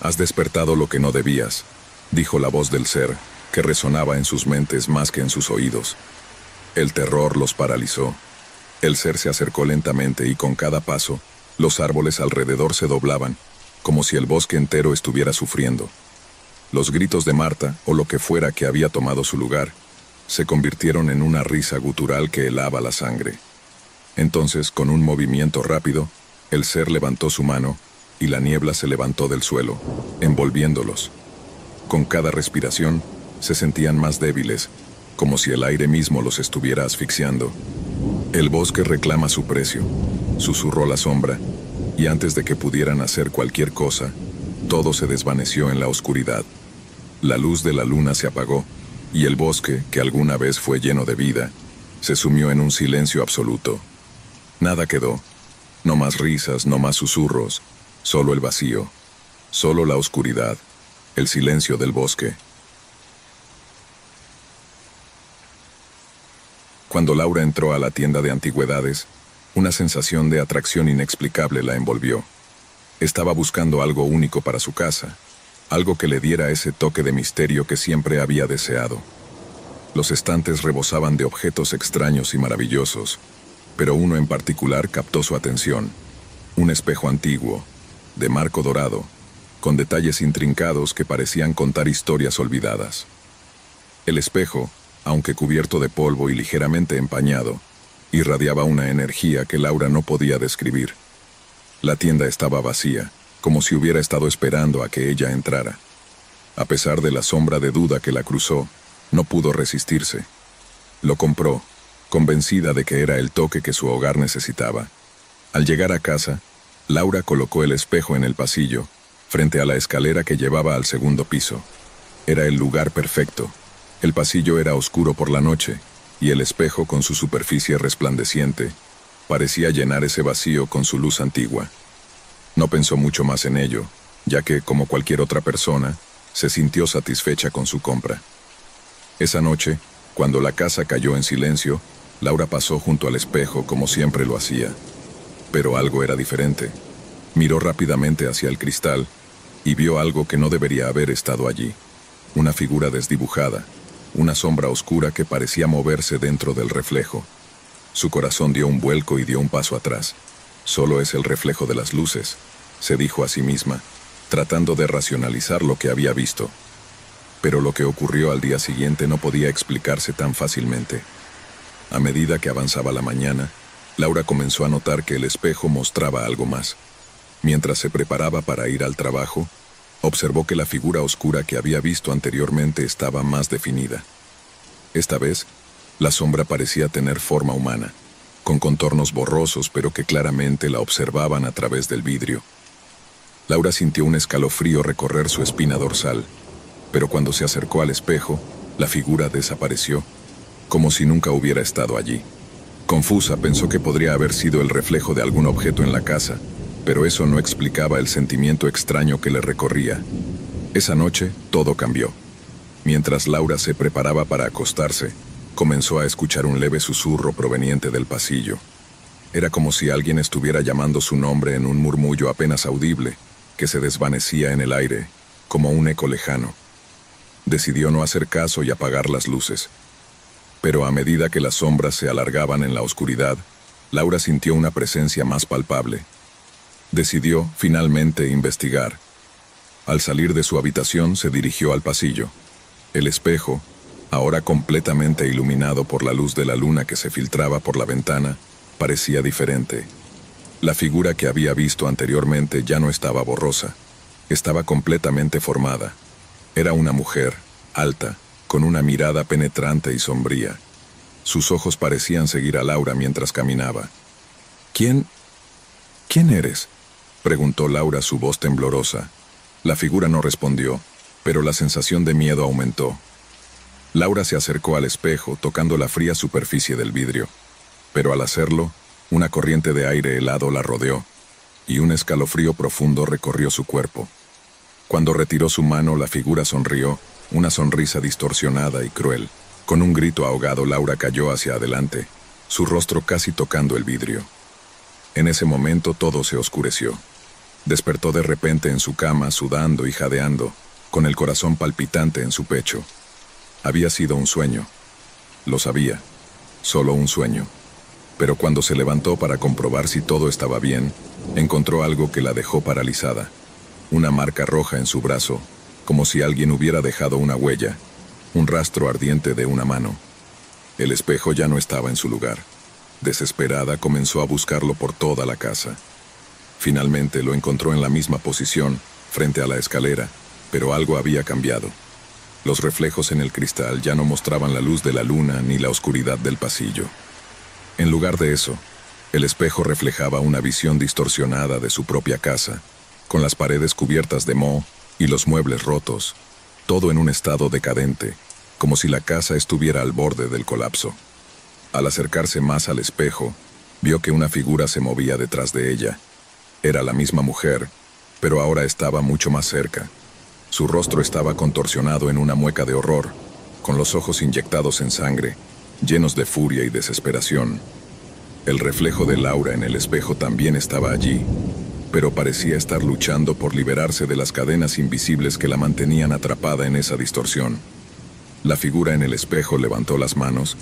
[SPEAKER 1] «Has despertado lo que no debías», dijo la voz del ser, que resonaba en sus mentes más que en sus oídos. El terror los paralizó. El ser se acercó lentamente y con cada paso, los árboles alrededor se doblaban, como si el bosque entero estuviera sufriendo. Los gritos de Marta, o lo que fuera que había tomado su lugar, se convirtieron en una risa gutural que helaba la sangre. Entonces, con un movimiento rápido, el ser levantó su mano, y la niebla se levantó del suelo, envolviéndolos. Con cada respiración, se sentían más débiles, como si el aire mismo los estuviera asfixiando. «El bosque reclama su precio», susurró la sombra, y antes de que pudieran hacer cualquier cosa, todo se desvaneció en la oscuridad. La luz de la luna se apagó, y el bosque, que alguna vez fue lleno de vida, se sumió en un silencio absoluto. Nada quedó. No más risas, no más susurros, solo el vacío, solo la oscuridad, el silencio del bosque. Cuando Laura entró a la tienda de antigüedades, una sensación de atracción inexplicable la envolvió. Estaba buscando algo único para su casa, algo que le diera ese toque de misterio que siempre había deseado. Los estantes rebosaban de objetos extraños y maravillosos, pero uno en particular captó su atención. Un espejo antiguo, de marco dorado, con detalles intrincados que parecían contar historias olvidadas. El espejo, aunque cubierto de polvo y ligeramente empañado, irradiaba una energía que Laura no podía describir. La tienda estaba vacía, como si hubiera estado esperando a que ella entrara. A pesar de la sombra de duda que la cruzó, no pudo resistirse. Lo compró, convencida de que era el toque que su hogar necesitaba. Al llegar a casa, Laura colocó el espejo en el pasillo, frente a la escalera que llevaba al segundo piso. Era el lugar perfecto. El pasillo era oscuro por la noche, y el espejo, con su superficie resplandeciente, parecía llenar ese vacío con su luz antigua. No pensó mucho más en ello, ya que, como cualquier otra persona, se sintió satisfecha con su compra. Esa noche, cuando la casa cayó en silencio, Laura pasó junto al espejo como siempre lo hacía. Pero algo era diferente. Miró rápidamente hacia el cristal y vio algo que no debería haber estado allí. Una figura desdibujada, una sombra oscura que parecía moverse dentro del reflejo. Su corazón dio un vuelco y dio un paso atrás. «Solo es el reflejo de las luces», se dijo a sí misma, tratando de racionalizar lo que había visto. Pero lo que ocurrió al día siguiente no podía explicarse tan fácilmente. A medida que avanzaba la mañana, Laura comenzó a notar que el espejo mostraba algo más. Mientras se preparaba para ir al trabajo, observó que la figura oscura que había visto anteriormente estaba más definida. Esta vez, la sombra parecía tener forma humana, con contornos borrosos pero que claramente la observaban a través del vidrio. Laura sintió un escalofrío recorrer su espina dorsal, pero cuando se acercó al espejo, la figura desapareció, como si nunca hubiera estado allí. Confusa, pensó que podría haber sido el reflejo de algún objeto en la casa, pero eso no explicaba el sentimiento extraño que le recorría. Esa noche, todo cambió. Mientras Laura se preparaba para acostarse, comenzó a escuchar un leve susurro proveniente del pasillo. Era como si alguien estuviera llamando su nombre en un murmullo apenas audible, que se desvanecía en el aire, como un eco lejano. Decidió no hacer caso y apagar las luces. Pero a medida que las sombras se alargaban en la oscuridad, Laura sintió una presencia más palpable. Decidió, finalmente, investigar. Al salir de su habitación, se dirigió al pasillo. El espejo, ahora completamente iluminado por la luz de la luna que se filtraba por la ventana, parecía diferente. La figura que había visto anteriormente ya no estaba borrosa. Estaba completamente formada. Era una mujer, alta, con una mirada penetrante y sombría. Sus ojos parecían seguir a Laura mientras caminaba. ¿Quién eres?, preguntó Laura, su voz temblorosa. La figura no respondió, pero la sensación de miedo aumentó. Laura se acercó al espejo, tocando la fría superficie del vidrio. Pero al hacerlo, una corriente de aire helado la rodeó, y un escalofrío profundo recorrió su cuerpo. Cuando retiró su mano, la figura sonrió, una sonrisa distorsionada y cruel. Con un grito ahogado, Laura cayó hacia adelante, su rostro casi tocando el vidrio. En ese momento todo se oscureció. Despertó de repente en su cama, sudando y jadeando, con el corazón palpitante en su pecho. Había sido un sueño. Lo sabía. Solo un sueño. Pero cuando se levantó para comprobar si todo estaba bien, encontró algo que la dejó paralizada. Una marca roja en su brazo, como si alguien hubiera dejado una huella, un rastro ardiente de una mano. El espejo ya no estaba en su lugar. Desesperada, comenzó a buscarlo por toda la casa. Finalmente lo encontró en la misma posición, frente a la escalera, pero algo había cambiado. Los reflejos en el cristal ya no mostraban la luz de la luna ni la oscuridad del pasillo. En lugar de eso, el espejo reflejaba una visión distorsionada de su propia casa, con las paredes cubiertas de moho y los muebles rotos, todo en un estado decadente, como si la casa estuviera al borde del colapso. Al acercarse más al espejo, vio que una figura se movía detrás de ella. Era la misma mujer, pero ahora estaba mucho más cerca. Su rostro estaba contorsionado en una mueca de horror, con los ojos inyectados en sangre, llenos de furia y desesperación. El reflejo de Laura en el espejo también estaba allí, pero parecía estar luchando por liberarse de las cadenas invisibles que la mantenían atrapada en esa distorsión. La figura en el espejo levantó las manos,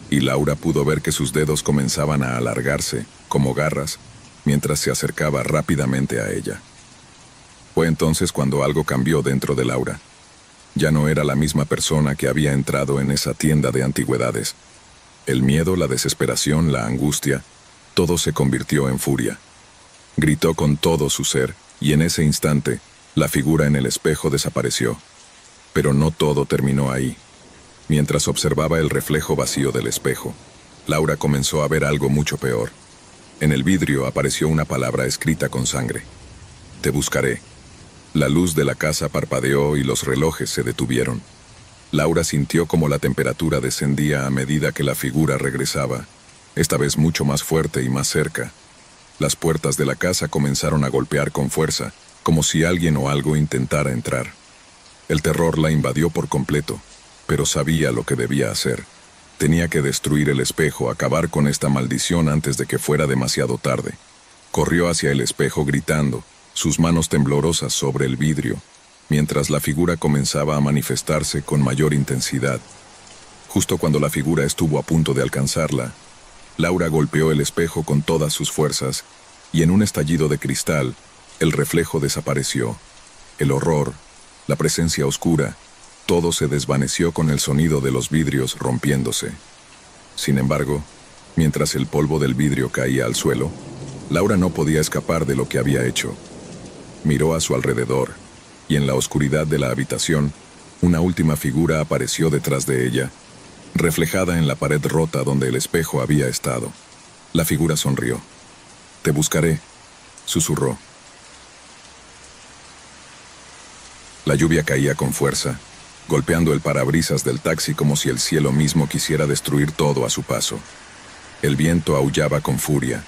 [SPEAKER 1] y Laura pudo ver que sus dedos comenzaban a alargarse, como garras, mientras se acercaba rápidamente a ella. Fue entonces cuando algo cambió dentro de Laura. Ya no era la misma persona que había entrado en esa tienda de antigüedades. El miedo, la desesperación, la angustia, todo se convirtió en furia. Gritó con todo su ser, y en ese instante, la figura en el espejo desapareció. Pero no todo terminó ahí. Mientras observaba el reflejo vacío del espejo, Laura comenzó a ver algo mucho peor. En el vidrio apareció una palabra escrita con sangre. Te buscaré. La luz de la casa parpadeó y los relojes se detuvieron. Laura sintió como la temperatura descendía a medida que la figura regresaba, esta vez mucho más fuerte y más cerca. Las puertas de la casa comenzaron a golpear con fuerza, como si alguien o algo intentara entrar. El terror la invadió por completo, pero sabía lo que debía hacer. Tenía que destruir el espejo, acabar con esta maldición antes de que fuera demasiado tarde. Corrió hacia el espejo gritando, sus manos temblorosas sobre el vidrio, mientras la figura comenzaba a manifestarse con mayor intensidad. Justo cuando la figura estuvo a punto de alcanzarla, Laura golpeó el espejo con todas sus fuerzas, y en un estallido de cristal, el reflejo desapareció. El horror, la presencia oscura, todo se desvaneció con el sonido de los vidrios rompiéndose. Sin embargo, mientras el polvo del vidrio caía al suelo, Laura no podía escapar de lo que había hecho. Miró a su alrededor, y en la oscuridad de la habitación, una última figura apareció detrás de ella, reflejada en la pared rota donde el espejo había estado. La figura sonrió. «Te buscaré», susurró. La lluvia caía con fuerza, golpeando el parabrisas del taxi como si el cielo mismo quisiera destruir todo a su paso. El viento aullaba con furia,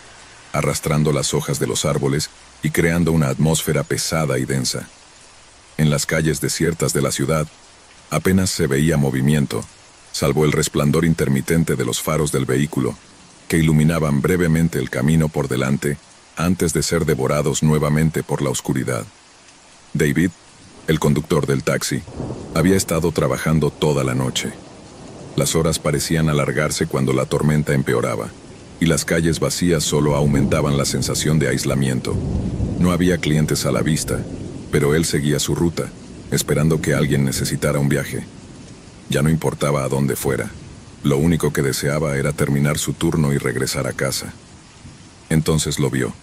[SPEAKER 1] arrastrando las hojas de los árboles y creando una atmósfera pesada y densa. En las calles desiertas de la ciudad, apenas se veía movimiento, salvo el resplandor intermitente de los faros del vehículo, que iluminaban brevemente el camino por delante antes de ser devorados nuevamente por la oscuridad. David, el conductor del taxi, había estado trabajando toda la noche. Las horas parecían alargarse cuando la tormenta empeoraba, y las calles vacías solo aumentaban la sensación de aislamiento. No había clientes a la vista, pero él seguía su ruta, esperando que alguien necesitara un viaje. Ya no importaba a dónde fuera. Lo único que deseaba era terminar su turno y regresar a casa. Entonces lo vio.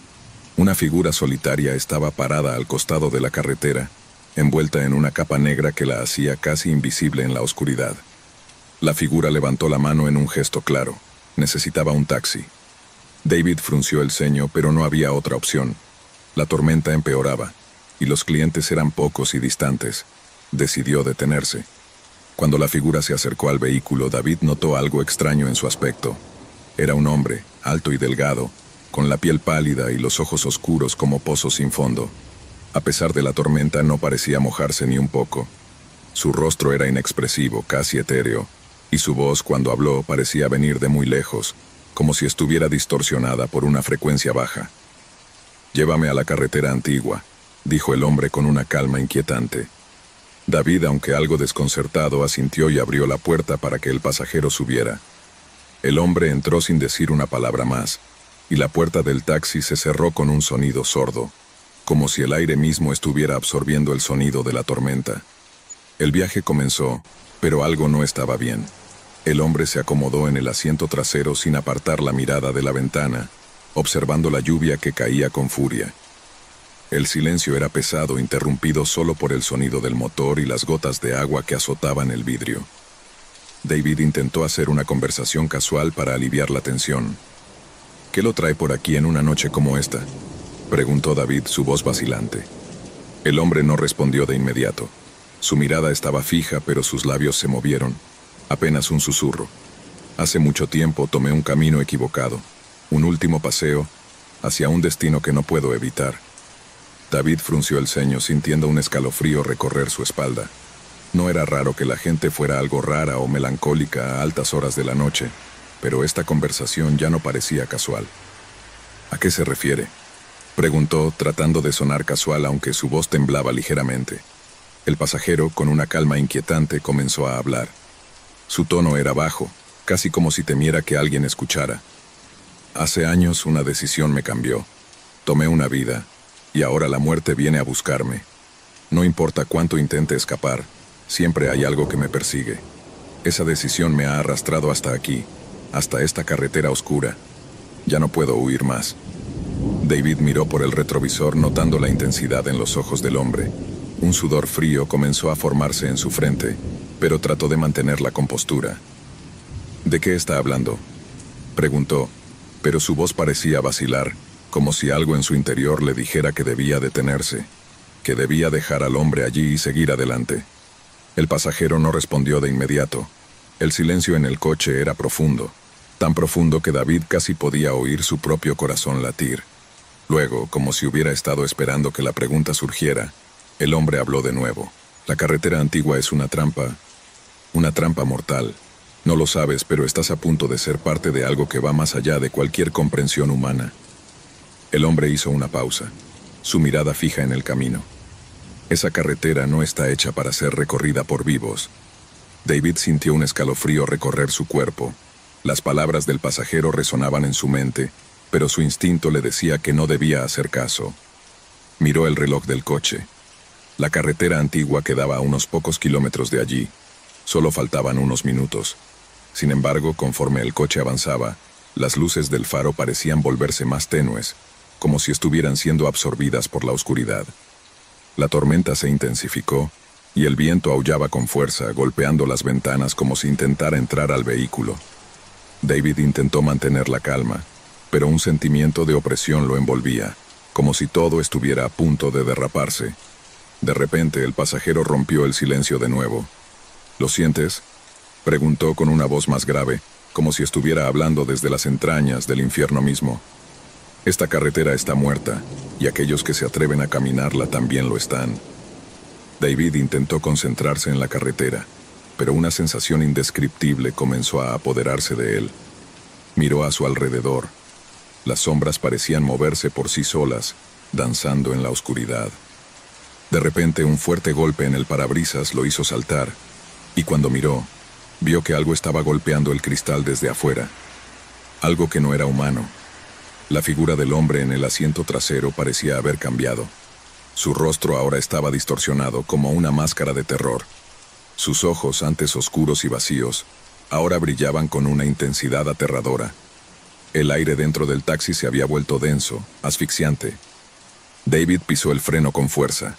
[SPEAKER 1] Una figura solitaria estaba parada al costado de la carretera, envuelta en una capa negra que la hacía casi invisible en la oscuridad. La figura levantó la mano en un gesto claro. Necesitaba un taxi. David frunció el ceño, pero no había otra opción. La tormenta empeoraba, y los clientes eran pocos y distantes. Decidió detenerse. Cuando la figura se acercó al vehículo, David notó algo extraño en su aspecto. Era un hombre, alto y delgado, con la piel pálida y los ojos oscuros como pozos sin fondo. A pesar de la tormenta, no parecía mojarse ni un poco. Su rostro era inexpresivo, casi etéreo, y su voz, cuando habló, parecía venir de muy lejos, como si estuviera distorsionada por una frecuencia baja. «Llévame a la carretera antigua», dijo el hombre con una calma inquietante. David, aunque algo desconcertado, asintió y abrió la puerta para que el pasajero subiera. El hombre entró sin decir una palabra más, y la puerta del taxi se cerró con un sonido sordo, como si el aire mismo estuviera absorbiendo el sonido de la tormenta. El viaje comenzó, pero algo no estaba bien. El hombre se acomodó en el asiento trasero sin apartar la mirada de la ventana, observando la lluvia que caía con furia. El silencio era pesado, interrumpido solo por el sonido del motor y las gotas de agua que azotaban el vidrio. David intentó hacer una conversación casual para aliviar la tensión. «¿Qué lo trae por aquí en una noche como esta?», preguntó David, su voz vacilante. El hombre no respondió de inmediato. Su mirada estaba fija, pero sus labios se movieron. Apenas un susurro. «Hace mucho tiempo tomé un camino equivocado. Un último paseo hacia un destino que no puedo evitar». David frunció el ceño, sintiendo un escalofrío recorrer su espalda. No era raro que la gente fuera algo rara o melancólica a altas horas de la noche, pero esta conversación ya no parecía casual. «¿A qué se refiere?», preguntó, tratando de sonar casual aunque su voz temblaba ligeramente. El pasajero, con una calma inquietante, comenzó a hablar. Su tono era bajo, casi como si temiera que alguien escuchara. «Hace años una decisión me cambió. Tomé una vida, y ahora la muerte viene a buscarme. No importa cuánto intente escapar, siempre hay algo que me persigue. Esa decisión me ha arrastrado hasta aquí, hasta esta carretera oscura. Ya no puedo huir más». David miró por el retrovisor, notando la intensidad en los ojos del hombre. Un sudor frío comenzó a formarse en su frente, pero trató de mantener la compostura. «¿De qué está hablando?», preguntó, pero su voz parecía vacilar, como si algo en su interior le dijera que debía detenerse, que debía dejar al hombre allí y seguir adelante. El pasajero no respondió de inmediato. El silencio en el coche era profundo, tan profundo que David casi podía oír su propio corazón latir. Luego, como si hubiera estado esperando que la pregunta surgiera, el hombre habló de nuevo. «La carretera antigua es una trampa mortal. No lo sabes, pero estás a punto de ser parte de algo que va más allá de cualquier comprensión humana». El hombre hizo una pausa, su mirada fija en el camino. «Esa carretera no está hecha para ser recorrida por vivos». David sintió un escalofrío recorrer su cuerpo. Las palabras del pasajero resonaban en su mente, pero su instinto le decía que no debía hacer caso. Miró el reloj del coche. La carretera antigua quedaba a unos pocos kilómetros de allí. Solo faltaban unos minutos. Sin embargo, conforme el coche avanzaba, las luces del faro parecían volverse más tenues, como si estuvieran siendo absorbidas por la oscuridad. La tormenta se intensificó, y el viento aullaba con fuerza, golpeando las ventanas como si intentara entrar al vehículo. David intentó mantener la calma, pero un sentimiento de opresión lo envolvía, como si todo estuviera a punto de derraparse. De repente, el pasajero rompió el silencio de nuevo. «¿Lo sientes?», preguntó con una voz más grave, como si estuviera hablando desde las entrañas del infierno mismo. «Esta carretera está muerta, y aquellos que se atreven a caminarla también lo están». David intentó concentrarse en la carretera, pero una sensación indescriptible comenzó a apoderarse de él. Miró a su alrededor. Las sombras parecían moverse por sí solas, danzando en la oscuridad. De repente, un fuerte golpe en el parabrisas lo hizo saltar, y cuando miró, Vio que algo estaba golpeando el cristal desde afuera. Algo que no era humano. La figura del hombre en el asiento trasero parecía haber cambiado. Su rostro ahora estaba distorsionado como una máscara de terror. Sus ojos, antes oscuros y vacíos, ahora brillaban con una intensidad aterradora. El aire dentro del taxi se había vuelto denso, asfixiante. David pisó el freno con fuerza.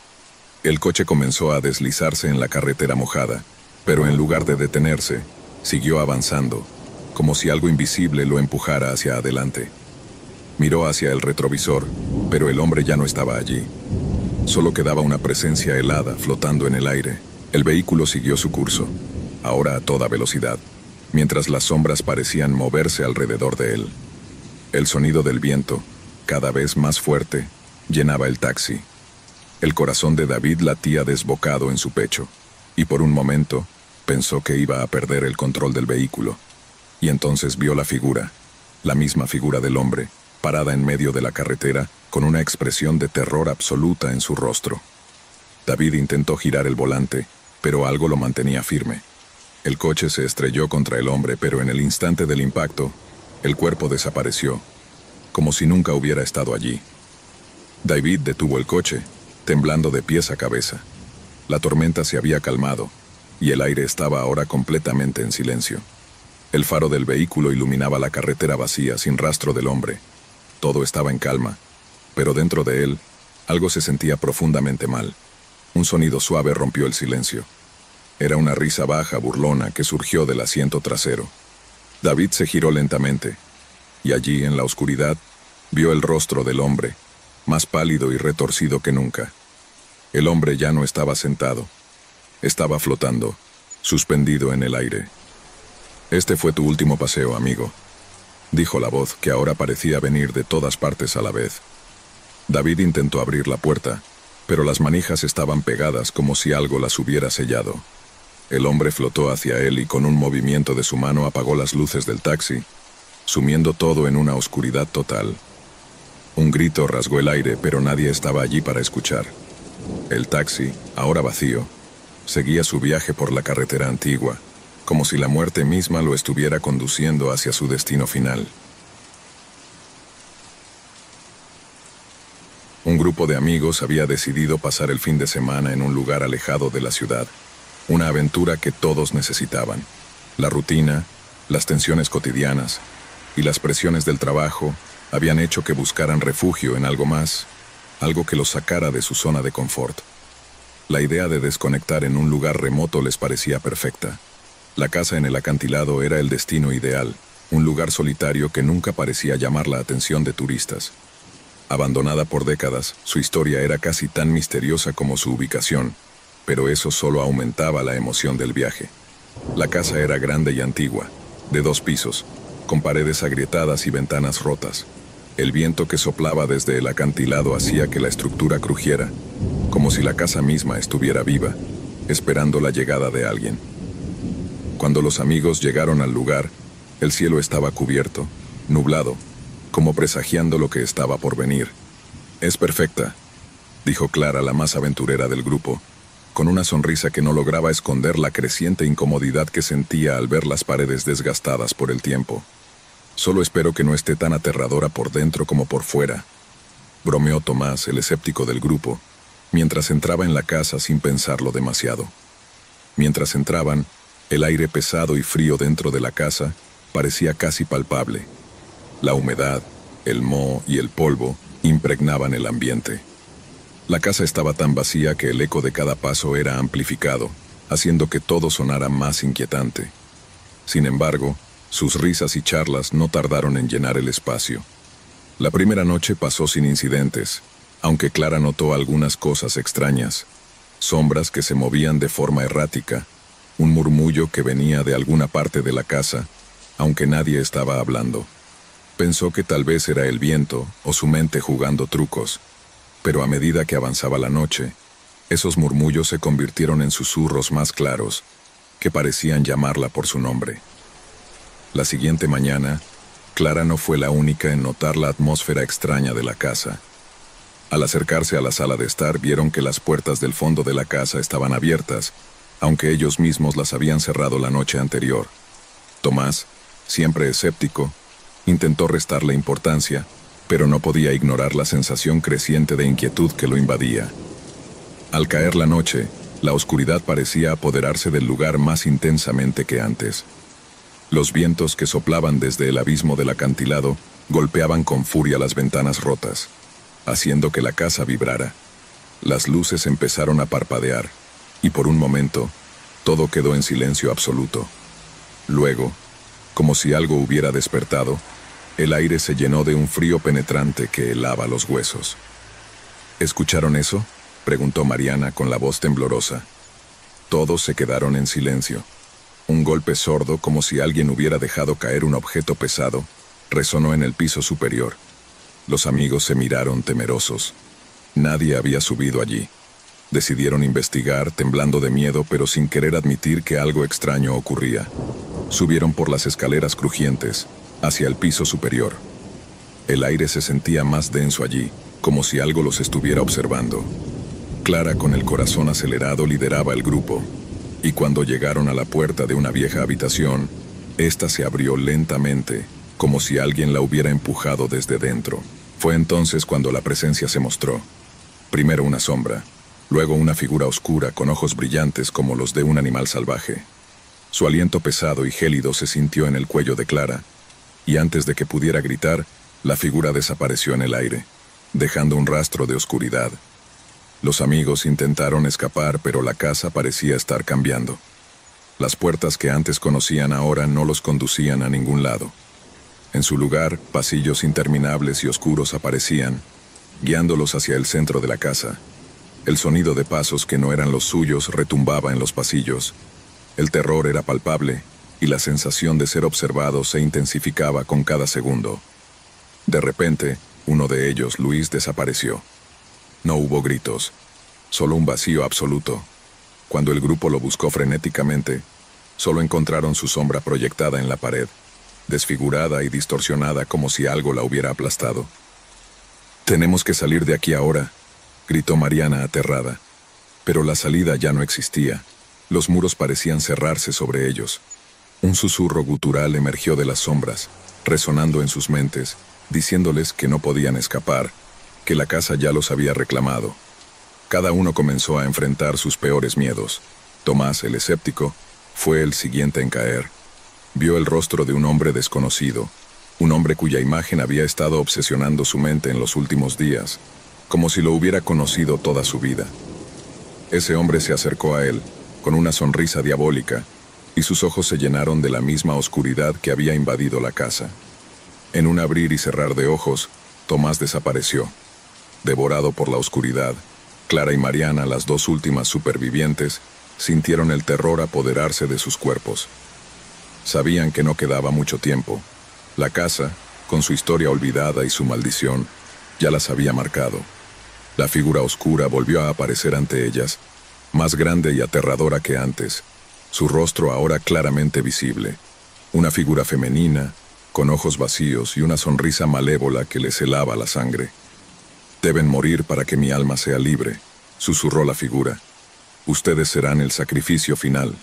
[SPEAKER 1] El coche comenzó a deslizarse en la carretera mojada, pero en lugar de detenerse, siguió avanzando, como si algo invisible lo empujara hacia adelante. Miró hacia el retrovisor, pero el hombre ya no estaba allí. Solo quedaba una presencia helada flotando en el aire. El vehículo siguió su curso, ahora a toda velocidad, mientras las sombras parecían moverse alrededor de él. El sonido del viento, cada vez más fuerte, llenaba el taxi. El corazón de David latía desbocado en su pecho, y por un momento pensó que iba a perder el control del vehículo. Y entonces vio la misma figura del hombre, parada en medio de la carretera, con una expresión de terror absoluta en su rostro. David intentó girar el volante, pero algo lo mantenía firme. El coche se estrelló contra el hombre, pero en el instante del impacto, el cuerpo desapareció, como si nunca hubiera estado allí. David detuvo el coche, temblando de pies a cabeza. La tormenta se había calmado, y el aire estaba ahora completamente en silencio. El faro del vehículo iluminaba la carretera vacía, sin rastro del hombre. Todo estaba en calma, pero dentro de él, algo se sentía profundamente mal. Un sonido suave rompió el silencio. Era una risa baja, burlona, que surgió del asiento trasero. David se giró lentamente, y allí, en la oscuridad, vio el rostro del hombre, más pálido y retorcido que nunca. El hombre ya no estaba sentado. Estaba flotando, suspendido en el aire. «Este fue tu último paseo, amigo», dijo la voz, que ahora parecía venir de todas partes a la vez. David intentó abrir la puerta, pero las manijas estaban pegadas como si algo las hubiera sellado. El hombre flotó hacia él y con un movimiento de su mano apagó las luces del taxi, sumiendo todo en una oscuridad total. Un grito rasgó el aire, pero nadie estaba allí para escuchar. El taxi, ahora vacío, seguía su viaje por la carretera antigua, como si la muerte misma lo estuviera conduciendo hacia su destino final. Un grupo de amigos había decidido pasar el fin de semana en un lugar alejado de la ciudad, una aventura que todos necesitaban. La rutina, las tensiones cotidianas y las presiones del trabajo habían hecho que buscaran refugio en algo más, algo que los sacara de su zona de confort. La idea de desconectar en un lugar remoto les parecía perfecta. La casa en el acantilado era el destino ideal, un lugar solitario que nunca parecía llamar la atención de turistas. Abandonada por décadas, su historia era casi tan misteriosa como su ubicación, pero eso solo aumentaba la emoción del viaje. La casa era grande y antigua, de 2 pisos, con paredes agrietadas y ventanas rotas. El viento que soplaba desde el acantilado hacía que la estructura crujiera, como si la casa misma estuviera viva, esperando la llegada de alguien. Cuando los amigos llegaron al lugar, el cielo estaba cubierto, nublado, como presagiando lo que estaba por venir. «Es perfecta», dijo Clara, la más aventurera del grupo, con una sonrisa que no lograba esconder la creciente incomodidad que sentía al ver las paredes desgastadas por el tiempo. «Solo espero que no esté tan aterradora por dentro como por fuera», bromeó Tomás, el escéptico del grupo, mientras entraba en la casa sin pensarlo demasiado. Mientras entraban, el aire pesado y frío dentro de la casa parecía casi palpable. La humedad, el moho y el polvo impregnaban el ambiente. La casa estaba tan vacía que el eco de cada paso era amplificado, haciendo que todo sonara más inquietante. Sin embargo, sus risas y charlas no tardaron en llenar el espacio. La primera noche pasó sin incidentes, aunque Clara notó algunas cosas extrañas: sombras que se movían de forma errática, un murmullo que venía de alguna parte de la casa, aunque nadie estaba hablando. Pensó que tal vez era el viento o su mente jugando trucos, pero a medida que avanzaba la noche, esos murmullos se convirtieron en susurros más claros, que parecían llamarla por su nombre. La siguiente mañana, Clara no fue la única en notar la atmósfera extraña de la casa. Al acercarse a la sala de estar, vieron que las puertas del fondo de la casa estaban abiertas, aunque ellos mismos las habían cerrado la noche anterior. Tomás, siempre escéptico, intentó restarle importancia, pero no podía ignorar la sensación creciente de inquietud que lo invadía. Al caer la noche, la oscuridad parecía apoderarse del lugar más intensamente que antes. Los vientos que soplaban desde el abismo del acantilado golpeaban con furia las ventanas rotas, haciendo que la casa vibrara. Las luces empezaron a parpadear, y por un momento, todo quedó en silencio absoluto. Luego, como si algo hubiera despertado, el aire se llenó de un frío penetrante que helaba los huesos. ¿Escucharon eso?, preguntó Mariana con la voz temblorosa. Todos se quedaron en silencio. Un golpe sordo, como si alguien hubiera dejado caer un objeto pesado, resonó en el piso superior. Los amigos se miraron temerosos. Nadie había subido allí. Decidieron investigar, temblando de miedo, pero sin querer admitir que algo extraño ocurría. Subieron por las escaleras crujientes, hacia el piso superior. El aire se sentía más denso allí, como si algo los estuviera observando. Clara, con el corazón acelerado, lideraba el grupo, y cuando llegaron a la puerta de una vieja habitación, ésta se abrió lentamente, como si alguien la hubiera empujado desde dentro. Fue entonces cuando la presencia se mostró. Primero una sombra, luego una figura oscura con ojos brillantes como los de un animal salvaje. Su aliento pesado y gélido se sintió en el cuello de Clara, y antes de que pudiera gritar, la figura desapareció en el aire, dejando un rastro de oscuridad. Los amigos intentaron escapar, pero la casa parecía estar cambiando. Las puertas que antes conocían ahora no los conducían a ningún lado. En su lugar, pasillos interminables y oscuros aparecían, guiándolos hacia el centro de la casa. El sonido de pasos que no eran los suyos retumbaba en los pasillos. El terror era palpable, y la sensación de ser observado se intensificaba con cada segundo. De repente, uno de ellos, Luis, desapareció. No hubo gritos, solo un vacío absoluto. Cuando el grupo lo buscó frenéticamente, solo encontraron su sombra proyectada en la pared, desfigurada y distorsionada como si algo la hubiera aplastado. «Tenemos que salir de aquí ahora», gritó Mariana aterrada. Pero la salida ya no existía. Los muros parecían cerrarse sobre ellos. Un susurro gutural emergió de las sombras, resonando en sus mentes, diciéndoles que no podían escapar, que la casa ya los había reclamado. Cada uno comenzó a enfrentar sus peores miedos. Tomás, el escéptico, fue el siguiente en caer. Vio el rostro de un hombre desconocido, un hombre cuya imagen había estado obsesionando su mente en los últimos días, como si lo hubiera conocido toda su vida. Ese hombre se acercó a él, con una sonrisa diabólica, y sus ojos se llenaron de la misma oscuridad que había invadido la casa. En un abrir y cerrar de ojos, Tomás desapareció. Devorado por la oscuridad, Clara y Mariana, las dos últimas supervivientes, sintieron el terror apoderarse de sus cuerpos. Sabían que no quedaba mucho tiempo. La casa, con su historia olvidada y su maldición, ya las había marcado. La figura oscura volvió a aparecer ante ellas, más grande y aterradora que antes, su rostro ahora claramente visible. Una figura femenina, con ojos vacíos y una sonrisa malévola que les helaba la sangre. «Deben morir para que mi alma sea libre», susurró la figura. «Ustedes serán el sacrificio final».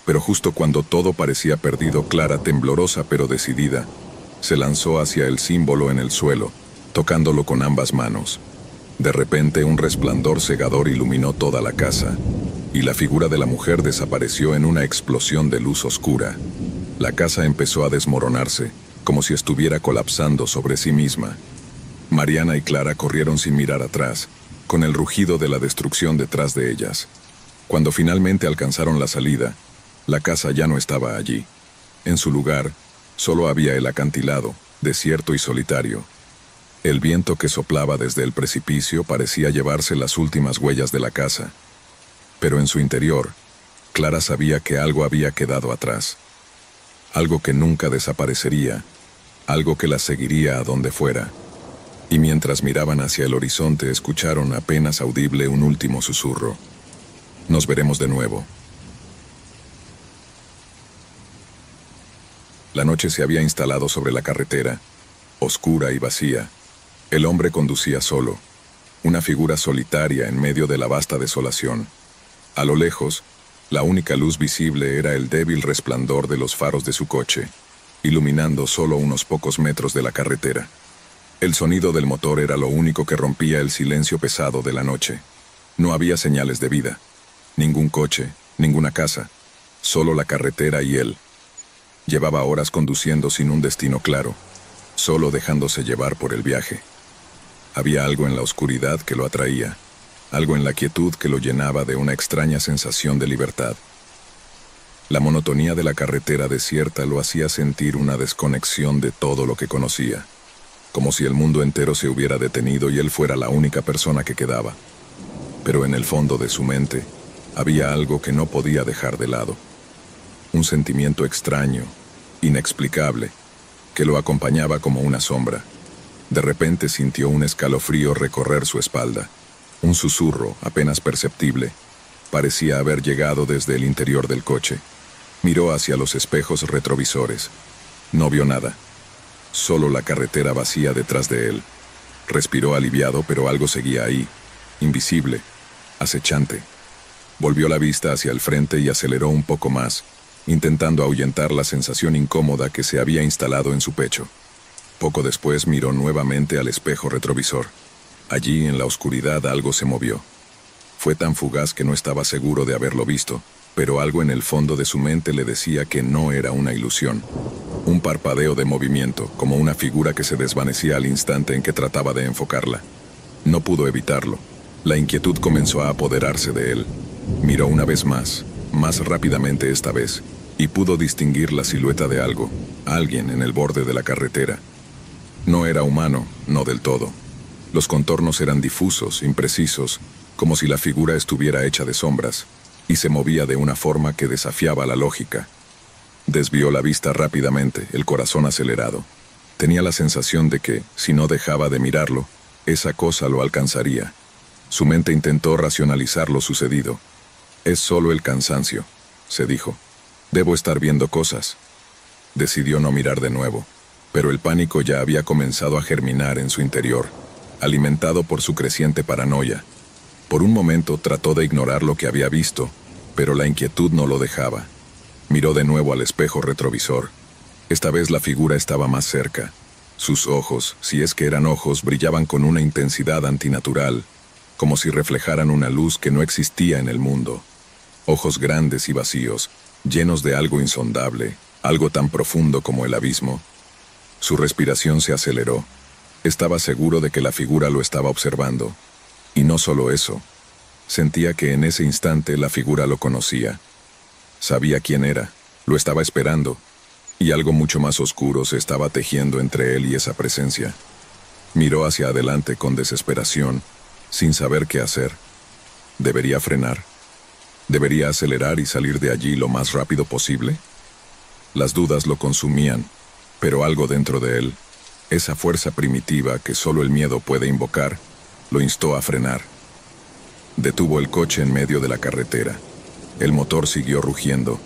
[SPEAKER 1] Pero justo cuando todo parecía perdido, Clara, temblorosa pero decidida, se lanzó hacia el símbolo en el suelo, tocándolo con ambas manos. De repente, un resplandor cegador iluminó toda la casa, y la figura de la mujer desapareció en una explosión de luz oscura. La casa empezó a desmoronarse, como si estuviera colapsando sobre sí misma. Mariana y Clara corrieron sin mirar atrás, con el rugido de la destrucción detrás de ellas. Cuando finalmente alcanzaron la salida, la casa ya no estaba allí. En su lugar, solo había el acantilado, desierto y solitario. El viento que soplaba desde el precipicio parecía llevarse las últimas huellas de la casa. Pero en su interior, Clara sabía que algo había quedado atrás. Algo que nunca desaparecería, algo que la seguiría a donde fuera. Y mientras miraban hacia el horizonte, escucharon apenas audible un último susurro. «Nos veremos de nuevo». La noche se había instalado sobre la carretera, oscura y vacía. El hombre conducía solo, una figura solitaria en medio de la vasta desolación. A lo lejos, La única luz visible era el débil resplandor de los faros de su coche, iluminando solo unos pocos metros de la carretera. El sonido del motor era lo único que rompía el silencio pesado de la noche. No había señales de vida. Ningún coche, ninguna casa. Solo la carretera y él. Llevaba horas conduciendo sin un destino claro, solo dejándose llevar por el viaje. Había algo en la oscuridad que lo atraía, algo en la quietud que lo llenaba de una extraña sensación de libertad. La monotonía de la carretera desierta lo hacía sentir una desconexión de todo lo que conocía, como si el mundo entero se hubiera detenido y él fuera la única persona que quedaba. Pero en el fondo de su mente había algo que no podía dejar de lado. Un sentimiento extraño, inexplicable, que lo acompañaba como una sombra. De repente sintió un escalofrío recorrer su espalda. Un susurro, apenas perceptible, parecía haber llegado desde el interior del coche. Miró hacia los espejos retrovisores. No vio nada. Solo la carretera vacía detrás de él. Respiró aliviado, pero algo seguía ahí, invisible, acechante. Volvió la vista hacia el frente y aceleró un poco más, intentando ahuyentar la sensación incómoda que se había instalado en su pecho. Poco después miró nuevamente al espejo retrovisor. Allí, en la oscuridad, algo se movió. Fue tan fugaz que no estaba seguro de haberlo visto, pero algo en el fondo de su mente le decía que no era una ilusión. Un parpadeo de movimiento, como una figura que se desvanecía al instante en que trataba de enfocarla. No pudo evitarlo. La inquietud comenzó a apoderarse de él. Miró una vez más rápidamente esta vez, y pudo distinguir la silueta de algo, alguien en el borde de la carretera. No era humano, no del todo. Los contornos eran difusos, imprecisos, como si la figura estuviera hecha de sombras, y se movía de una forma que desafiaba la lógica. Desvió la vista rápidamente, el corazón acelerado. Tenía la sensación de que, si no dejaba de mirarlo, esa cosa lo alcanzaría. Su mente intentó racionalizar lo sucedido. Es solo el cansancio, se dijo. Debo estar viendo cosas. Decidió no mirar de nuevo, pero el pánico ya había comenzado a germinar en su interior, alimentado por su creciente paranoia. Por un momento trató de ignorar lo que había visto, pero la inquietud no lo dejaba. Miró de nuevo al espejo retrovisor. Esta vez la figura estaba más cerca. Sus ojos, si es que eran ojos, brillaban con una intensidad antinatural, como si reflejaran una luz que no existía en el mundo. Ojos grandes y vacíos, llenos de algo insondable, algo tan profundo como el abismo. Su respiración se aceleró. Estaba seguro de que la figura lo estaba observando. Y no solo eso. Sentía que en ese instante la figura lo conocía. Sabía quién era, lo estaba esperando, y algo mucho más oscuro se estaba tejiendo entre él y esa presencia. Miró hacia adelante con desesperación, sin saber qué hacer. ¿Debería frenar? ¿Debería acelerar y salir de allí lo más rápido posible? Las dudas lo consumían, pero algo dentro de él, esa fuerza primitiva que solo el miedo puede invocar, lo instó a frenar. Detuvo el coche en medio de la carretera. El motor siguió rugiendo,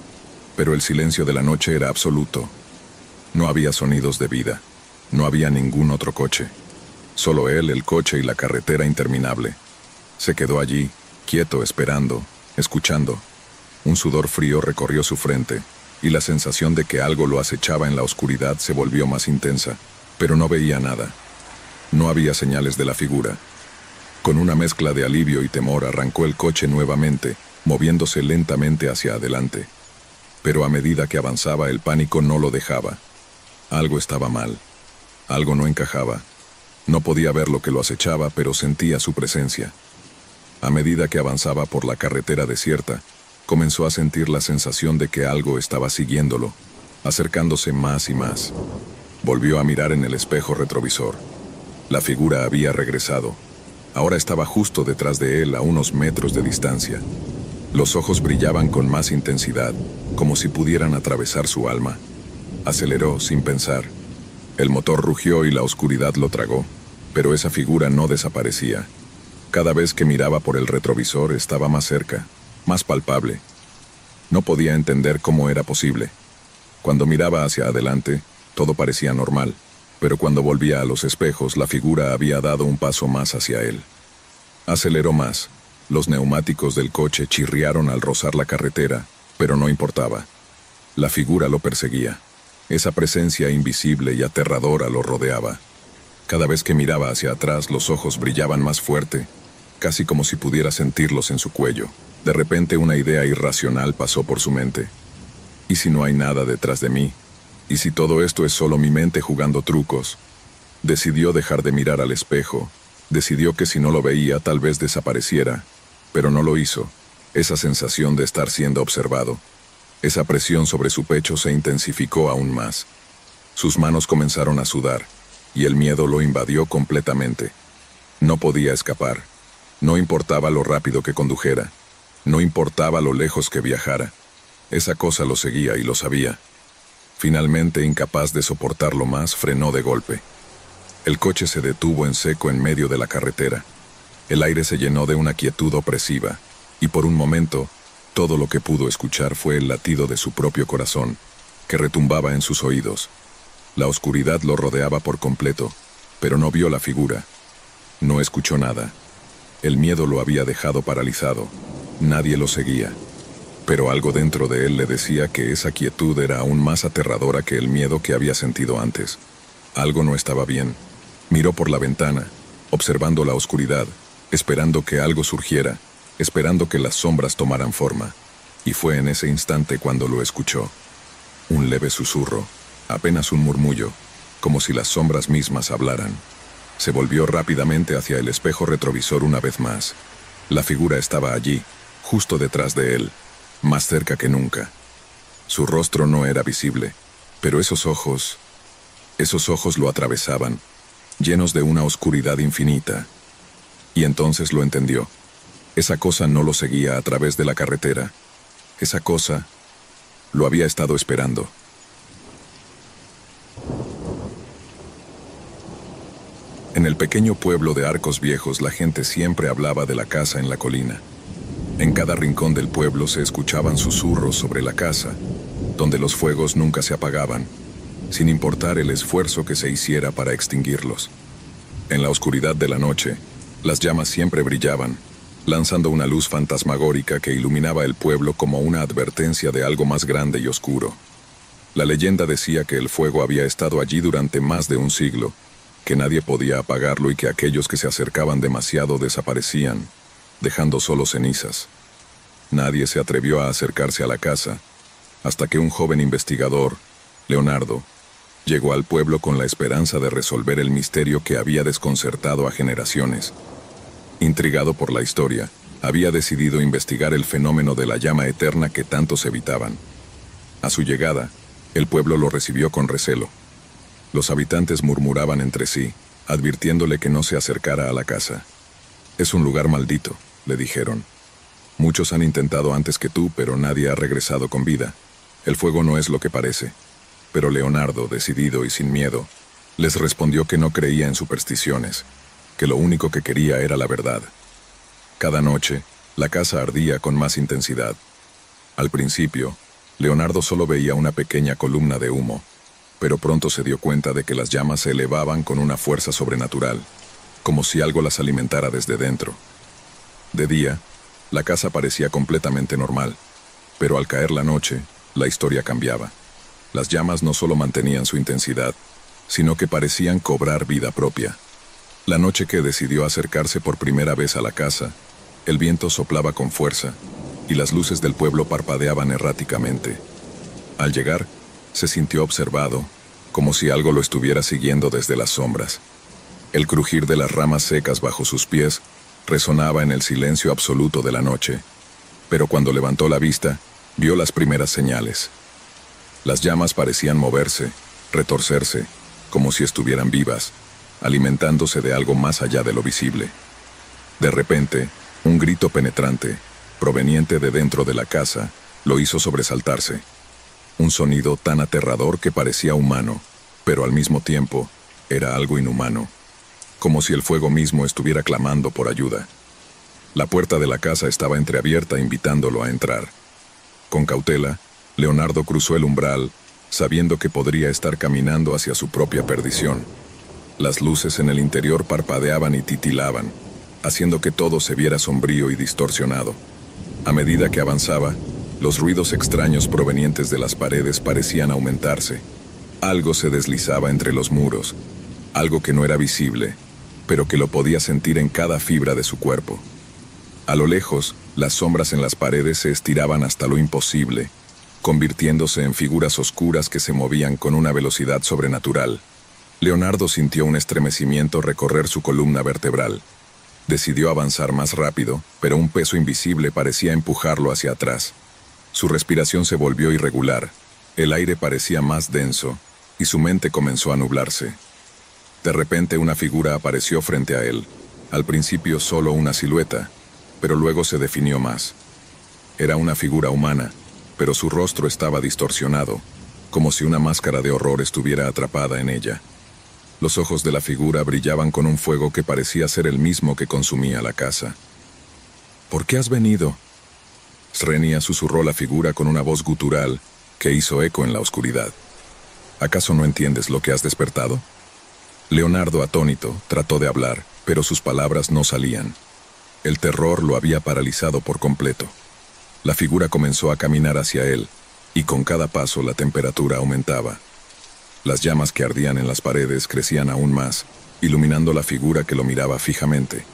[SPEAKER 1] pero el silencio de la noche era absoluto. No había sonidos de vida, no había ningún otro coche. Solo él, el coche y la carretera interminable. Se quedó allí, quieto, esperando, escuchando. Un sudor frío recorrió su frente, y la sensación de que algo lo acechaba en la oscuridad se volvió más intensa, pero no veía nada. No había señales de la figura. Con una mezcla de alivio y temor arrancó el coche nuevamente, moviéndose lentamente hacia adelante. Pero a medida que avanzaba el pánico no lo dejaba. Algo estaba mal. Algo no encajaba. No podía ver lo que lo acechaba, pero sentía su presencia. A medida que avanzaba por la carretera desierta, comenzó a sentir la sensación de que algo estaba siguiéndolo, acercándose más y más. Volvió a mirar en el espejo retrovisor. La figura había regresado. Ahora estaba justo detrás de él a unos metros de distancia. Los ojos brillaban con más intensidad, como si pudieran atravesar su alma. Aceleró sin pensar. El motor rugió y la oscuridad lo tragó, pero esa figura no desaparecía. Cada vez que miraba por el retrovisor estaba más cerca, más palpable. No podía entender cómo era posible. Cuando miraba hacia adelante, todo parecía normal, pero cuando volvía a los espejos, la figura había dado un paso más hacia él. Aceleró más. Los neumáticos del coche chirriaron al rozar la carretera, pero no importaba. La figura lo perseguía. Esa presencia invisible y aterradora lo rodeaba. Cada vez que miraba hacia atrás, los ojos brillaban más fuerte, casi como si pudiera sentirlos en su cuello. De repente una idea irracional pasó por su mente. ¿Y si no hay nada detrás de mí? ¿Y si todo esto es solo mi mente jugando trucos? Decidió dejar de mirar al espejo. Decidió que si no lo veía, tal vez desapareciera. Pero no lo hizo. Esa sensación de estar siendo observado, esa presión sobre su pecho se intensificó aún más. Sus manos comenzaron a sudar, y el miedo lo invadió completamente. No podía escapar. No importaba lo rápido que condujera. No importaba lo lejos que viajara. Esa cosa lo seguía y lo sabía. Finalmente, incapaz de soportarlo más, frenó de golpe. El coche se detuvo en seco en medio de la carretera. El aire se llenó de una quietud opresiva, y por un momento, todo lo que pudo escuchar fue el latido de su propio corazón, que retumbaba en sus oídos. La oscuridad lo rodeaba por completo, pero no vio la figura. No escuchó nada. El miedo lo había dejado paralizado. Nadie lo seguía. Pero algo dentro de él le decía que esa quietud era aún más aterradora que el miedo que había sentido antes. Algo no estaba bien. Miró por la ventana, observando la oscuridad, esperando que algo surgiera, esperando que las sombras tomaran forma. Y fue en ese instante cuando lo escuchó. Un leve susurro, apenas un murmullo, como si las sombras mismas hablaran. Se volvió rápidamente hacia el espejo retrovisor una vez más. La figura estaba allí, justo detrás de él, más cerca que nunca. Su rostro no era visible, pero esos ojos lo atravesaban, llenos de una oscuridad infinita. Y entonces lo entendió. Esa cosa no lo seguía a través de la carretera. Esa cosa lo había estado esperando. En el pequeño pueblo de Arcos Viejos, la gente siempre hablaba de la casa en la colina. En cada rincón del pueblo se escuchaban susurros sobre la casa, donde los fuegos nunca se apagaban, sin importar el esfuerzo que se hiciera para extinguirlos. En la oscuridad de la noche, las llamas siempre brillaban, lanzando una luz fantasmagórica que iluminaba el pueblo como una advertencia de algo más grande y oscuro. La leyenda decía que el fuego había estado allí durante más de un siglo, que nadie podía apagarlo y que aquellos que se acercaban demasiado desaparecían, dejando solo cenizas. Nadie se atrevió a acercarse a la casa, hasta que un joven investigador, Leonardo, llegó al pueblo con la esperanza de resolver el misterio que había desconcertado a generaciones. Intrigado por la historia, había decidido investigar el fenómeno de la llama eterna que tantos evitaban. A su llegada, el pueblo lo recibió con recelo. Los habitantes murmuraban entre sí, advirtiéndole que no se acercara a la casa. «Es un lugar maldito», le dijeron. «Muchos han intentado antes que tú, pero nadie ha regresado con vida. El fuego no es lo que parece». Pero Leonardo, decidido y sin miedo, les respondió que no creía en supersticiones, que lo único que quería era la verdad. Cada noche, la casa ardía con más intensidad. Al principio, Leonardo solo veía una pequeña columna de humo, pero pronto se dio cuenta de que las llamas se elevaban con una fuerza sobrenatural, como si algo las alimentara desde dentro. De día, la casa parecía completamente normal, pero al caer la noche, la historia cambiaba. Las llamas no solo mantenían su intensidad, sino que parecían cobrar vida propia. La noche que decidió acercarse por primera vez a la casa, el viento soplaba con fuerza, y las luces del pueblo parpadeaban erráticamente. Al llegar, se sintió observado, como si algo lo estuviera siguiendo desde las sombras. El crujir de las ramas secas bajo sus pies resonaba en el silencio absoluto de la noche, pero cuando levantó la vista, vio las primeras señales. Las llamas parecían moverse, retorcerse, como si estuvieran vivas, alimentándose de algo más allá de lo visible. De repente, un grito penetrante, proveniente de dentro de la casa, lo hizo sobresaltarse. Un sonido tan aterrador que parecía humano, pero al mismo tiempo era algo inhumano, como si el fuego mismo estuviera clamando por ayuda. La puerta de la casa estaba entreabierta invitándolo a entrar. Con cautela, Leonardo cruzó el umbral, sabiendo que podría estar caminando hacia su propia perdición. Las luces en el interior parpadeaban y titilaban, haciendo que todo se viera sombrío y distorsionado. A medida que avanzaba, los ruidos extraños provenientes de las paredes parecían aumentarse. Algo se deslizaba entre los muros, algo que no era visible, pero que lo podía sentir en cada fibra de su cuerpo. A lo lejos, las sombras en las paredes se estiraban hasta lo imposible, convirtiéndose en figuras oscuras que se movían con una velocidad sobrenatural. Leonardo sintió un estremecimiento recorrer su columna vertebral. Decidió avanzar más rápido, pero un peso invisible parecía empujarlo hacia atrás. Su respiración se volvió irregular, el aire parecía más denso, y su mente comenzó a nublarse. De repente una figura apareció frente a él, al principio solo una silueta, pero luego se definió más. Era una figura humana, pero su rostro estaba distorsionado, como si una máscara de horror estuviera atrapada en ella. Los ojos de la figura brillaban con un fuego que parecía ser el mismo que consumía la casa. ¿Por qué has venido?, Srenia susurró la figura con una voz gutural que hizo eco en la oscuridad. ¿Acaso no entiendes lo que has despertado? Leonardo, atónito, trató de hablar, pero sus palabras no salían. El terror lo había paralizado por completo. La figura comenzó a caminar hacia él, y con cada paso la temperatura aumentaba. Las llamas que ardían en las paredes crecían aún más, iluminando la figura que lo miraba fijamente.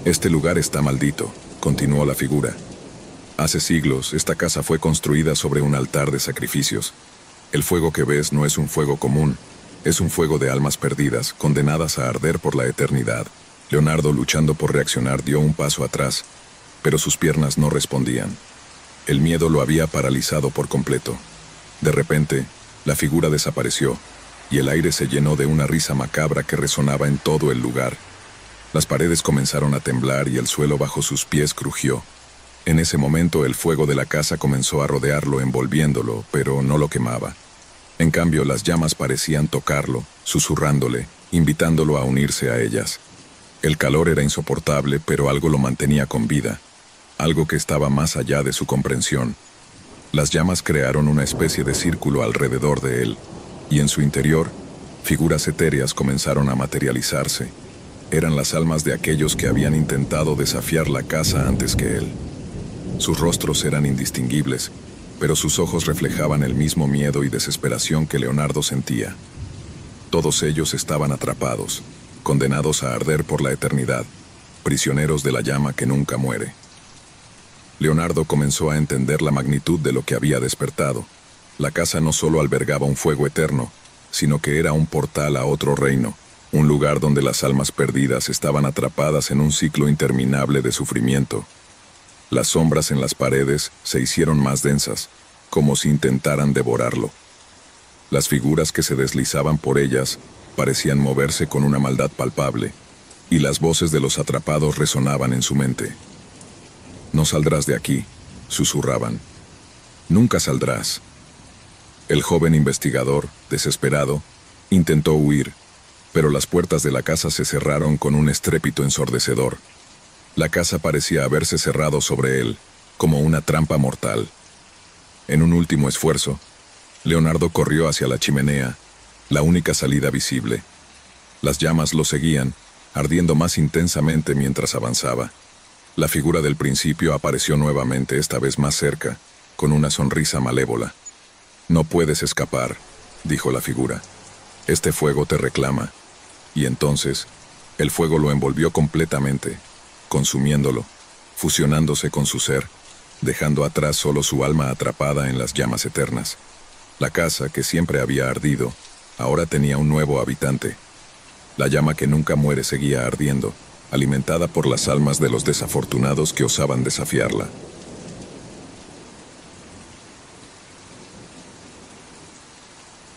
[SPEAKER 1] «Este lugar está maldito», continuó la figura. «Hace siglos, esta casa fue construida sobre un altar de sacrificios. El fuego que ves no es un fuego común, es un fuego de almas perdidas, condenadas a arder por la eternidad». Leonardo, luchando por reaccionar, dio un paso atrás, pero sus piernas no respondían. El miedo lo había paralizado por completo. De repente, la figura desapareció, y el aire se llenó de una risa macabra que resonaba en todo el lugar. Las paredes comenzaron a temblar y el suelo bajo sus pies crujió. En ese momento el fuego de la casa comenzó a rodearlo, envolviéndolo, pero no lo quemaba. En cambio, las llamas parecían tocarlo, susurrándole, invitándolo a unirse a ellas. El calor era insoportable, pero algo lo mantenía con vida, algo que estaba más allá de su comprensión. Las llamas crearon una especie de círculo alrededor de él, y en su interior, figuras etéreas comenzaron a materializarse. Eran las almas de aquellos que habían intentado desafiar la casa antes que él. Sus rostros eran indistinguibles, pero sus ojos reflejaban el mismo miedo y desesperación que Leonardo sentía. Todos ellos estaban atrapados, condenados a arder por la eternidad, prisioneros de la llama que nunca muere. Leonardo comenzó a entender la magnitud de lo que había despertado. La casa no solo albergaba un fuego eterno, sino que era un portal a otro reino, un lugar donde las almas perdidas estaban atrapadas en un ciclo interminable de sufrimiento. Las sombras en las paredes se hicieron más densas, como si intentaran devorarlo. Las figuras que se deslizaban por ellas parecían moverse con una maldad palpable, y las voces de los atrapados resonaban en su mente. «No saldrás de aquí», susurraban. «Nunca saldrás». El joven investigador, desesperado, intentó huir, pero las puertas de la casa se cerraron con un estrépito ensordecedor. La casa parecía haberse cerrado sobre él, como una trampa mortal. En un último esfuerzo, Leonardo corrió hacia la chimenea, la única salida visible. Las llamas lo seguían, ardiendo más intensamente mientras avanzaba. La figura del principio apareció nuevamente, esta vez más cerca, con una sonrisa malévola. «No puedes escapar», dijo la figura. «Este fuego te reclama». Y entonces, el fuego lo envolvió completamente, consumiéndolo, fusionándose con su ser, dejando atrás solo su alma atrapada en las llamas eternas. La casa, que siempre había ardido, ahora tenía un nuevo habitante. La llama que nunca muere seguía ardiendo, alimentada por las almas de los desafortunados que osaban desafiarla.